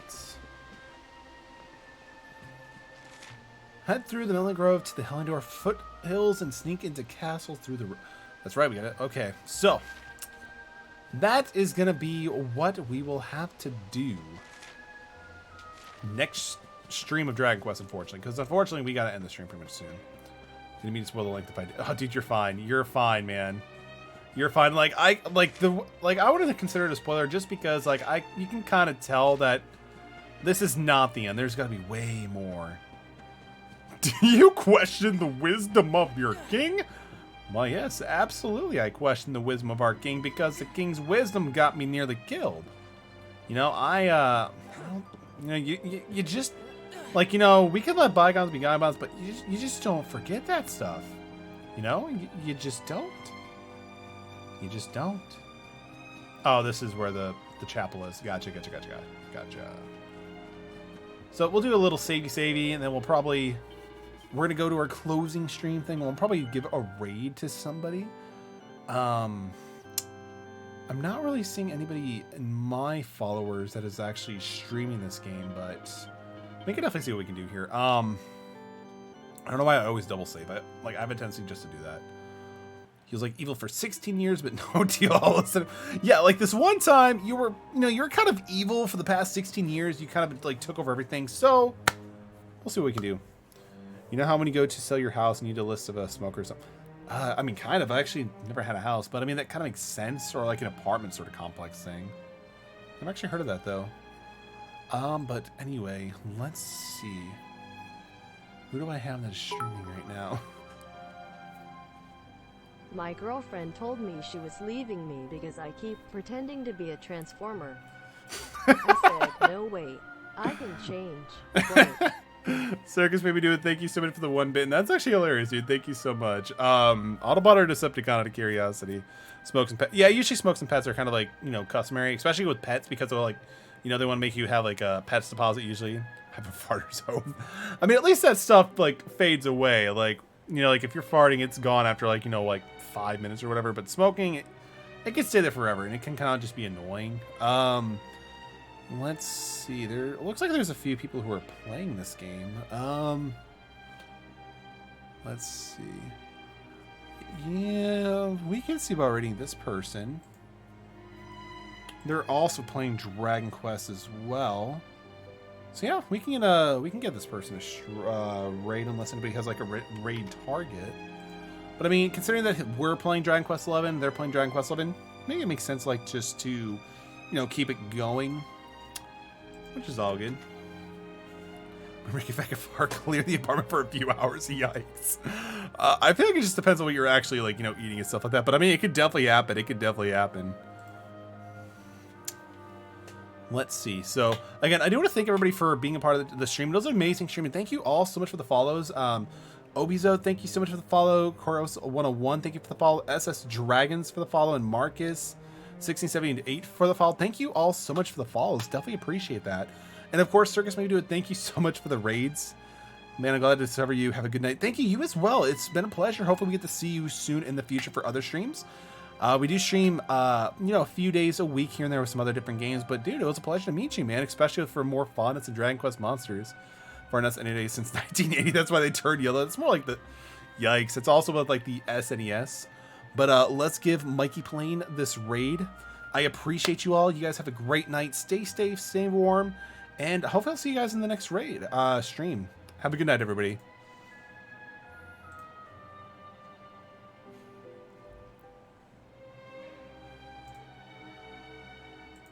Head through the Melon Grove to the Heliodor foothills and sneak into castle through the... That's right, we got it. Okay, so that is going to be what we will have to do next stream of Dragon Quest, unfortunately, because unfortunately we gotta end the stream pretty much soon. Didn't mean to spoil the length if I did. Oh, dude, you're fine. You're fine, man. You're fine. Like I wouldn't have considered it a spoiler just because you can kind of tell that this is not the end. There's got to be way more. Do you question the wisdom of your king? Well, yes, absolutely. I question the wisdom of our king because the king's wisdom got me nearly killed. You know, you know, you just, like, you know, we could let bygones be bygones, but you just don't forget that stuff. You know, you just don't. You just don't. Oh, this is where the chapel is. Gotcha. So we'll do a little savey, and then we're going to go to our closing stream thing. We'll probably give a raid to somebody. I'm not really seeing anybody in my followers that is actually streaming this game, but we can definitely see what we can do here. I don't know why I always double save. I have a tendency just to do that. He was like evil for 16 years, but no deal all of a sudden. Yeah, like this one time you were kind of evil for the past 16 years. You kind of like took over everything. So we'll see what we can do. You know how when you go to sell your house and you need a list of a smoker or something? I mean, kind of. I actually never had a house, but I mean, that kind of makes sense. Or like an apartment sort of complex thing. I've actually heard of that, though. But anyway, let's see. Who do I have that is streaming right now? My girlfriend told me she was leaving me because I keep pretending to be a transformer. I said, no wait, I can change. Circus Baby Dude, thank you so much for the 1 bit. And that's actually hilarious, dude. Thank you so much. Autobot or Decepticon out of curiosity? Smokes and pets. Yeah, usually smokes and pets are kind of like, you know, customary, especially with pets because they're like, You know, they want to make you have like a pet's deposit usually. Have a farter's home. I mean, at least that stuff like fades away. Like, you know, like if you're farting, it's gone after like, you know, like 5 minutes or whatever. But smoking, it can stay there forever, and it can kind of just be annoying. Let's see. There looks like there's a few people who are playing this game. Let's see. Yeah, we can see about rating this person. They're also playing Dragon Quest as well. So yeah, we can get this person a raid unless anybody has like a raid target. But I mean, considering that we're playing Dragon Quest 11, they're playing Dragon Quest 11, maybe it makes sense like just to, you know, keep it going, which is all good. If I could far clear the apartment for a few hours, yikes. I feel like it just depends on what you're actually like, you know, eating and stuff like that. But I mean, it could definitely happen. It could definitely happen. Let's see. So again, I do want to thank everybody for being a part of the stream. It was an amazing stream, and thank you all so much for the follows. Obizo, thank you so much for the follow. Koros 101, thank you for the follow. SS Dragons for the follow, and Marcus 1678 for the follow. Thank you all so much for the follows. Definitely appreciate that. And of course, Circus Maybe Do It, thank you so much for the raids. Man, I'm glad to discover you. Have a good night. Thank you, you as well. It's been a pleasure. Hopefully we get to see you soon in the future for other streams. We do stream, you know, a few days a week here and there with some other different games. But dude, it was a pleasure to meet you, man. Especially for more fun. It's a Dragon Quest Monsters for us any day since 1980. That's why they turned yellow. It's more like the yikes. It's also with like the SNES. But let's give Mikey Plane this raid. I appreciate you all. You guys have a great night. Stay safe, stay warm, and hopefully I'll see you guys in the next raid stream. Have a good night, everybody.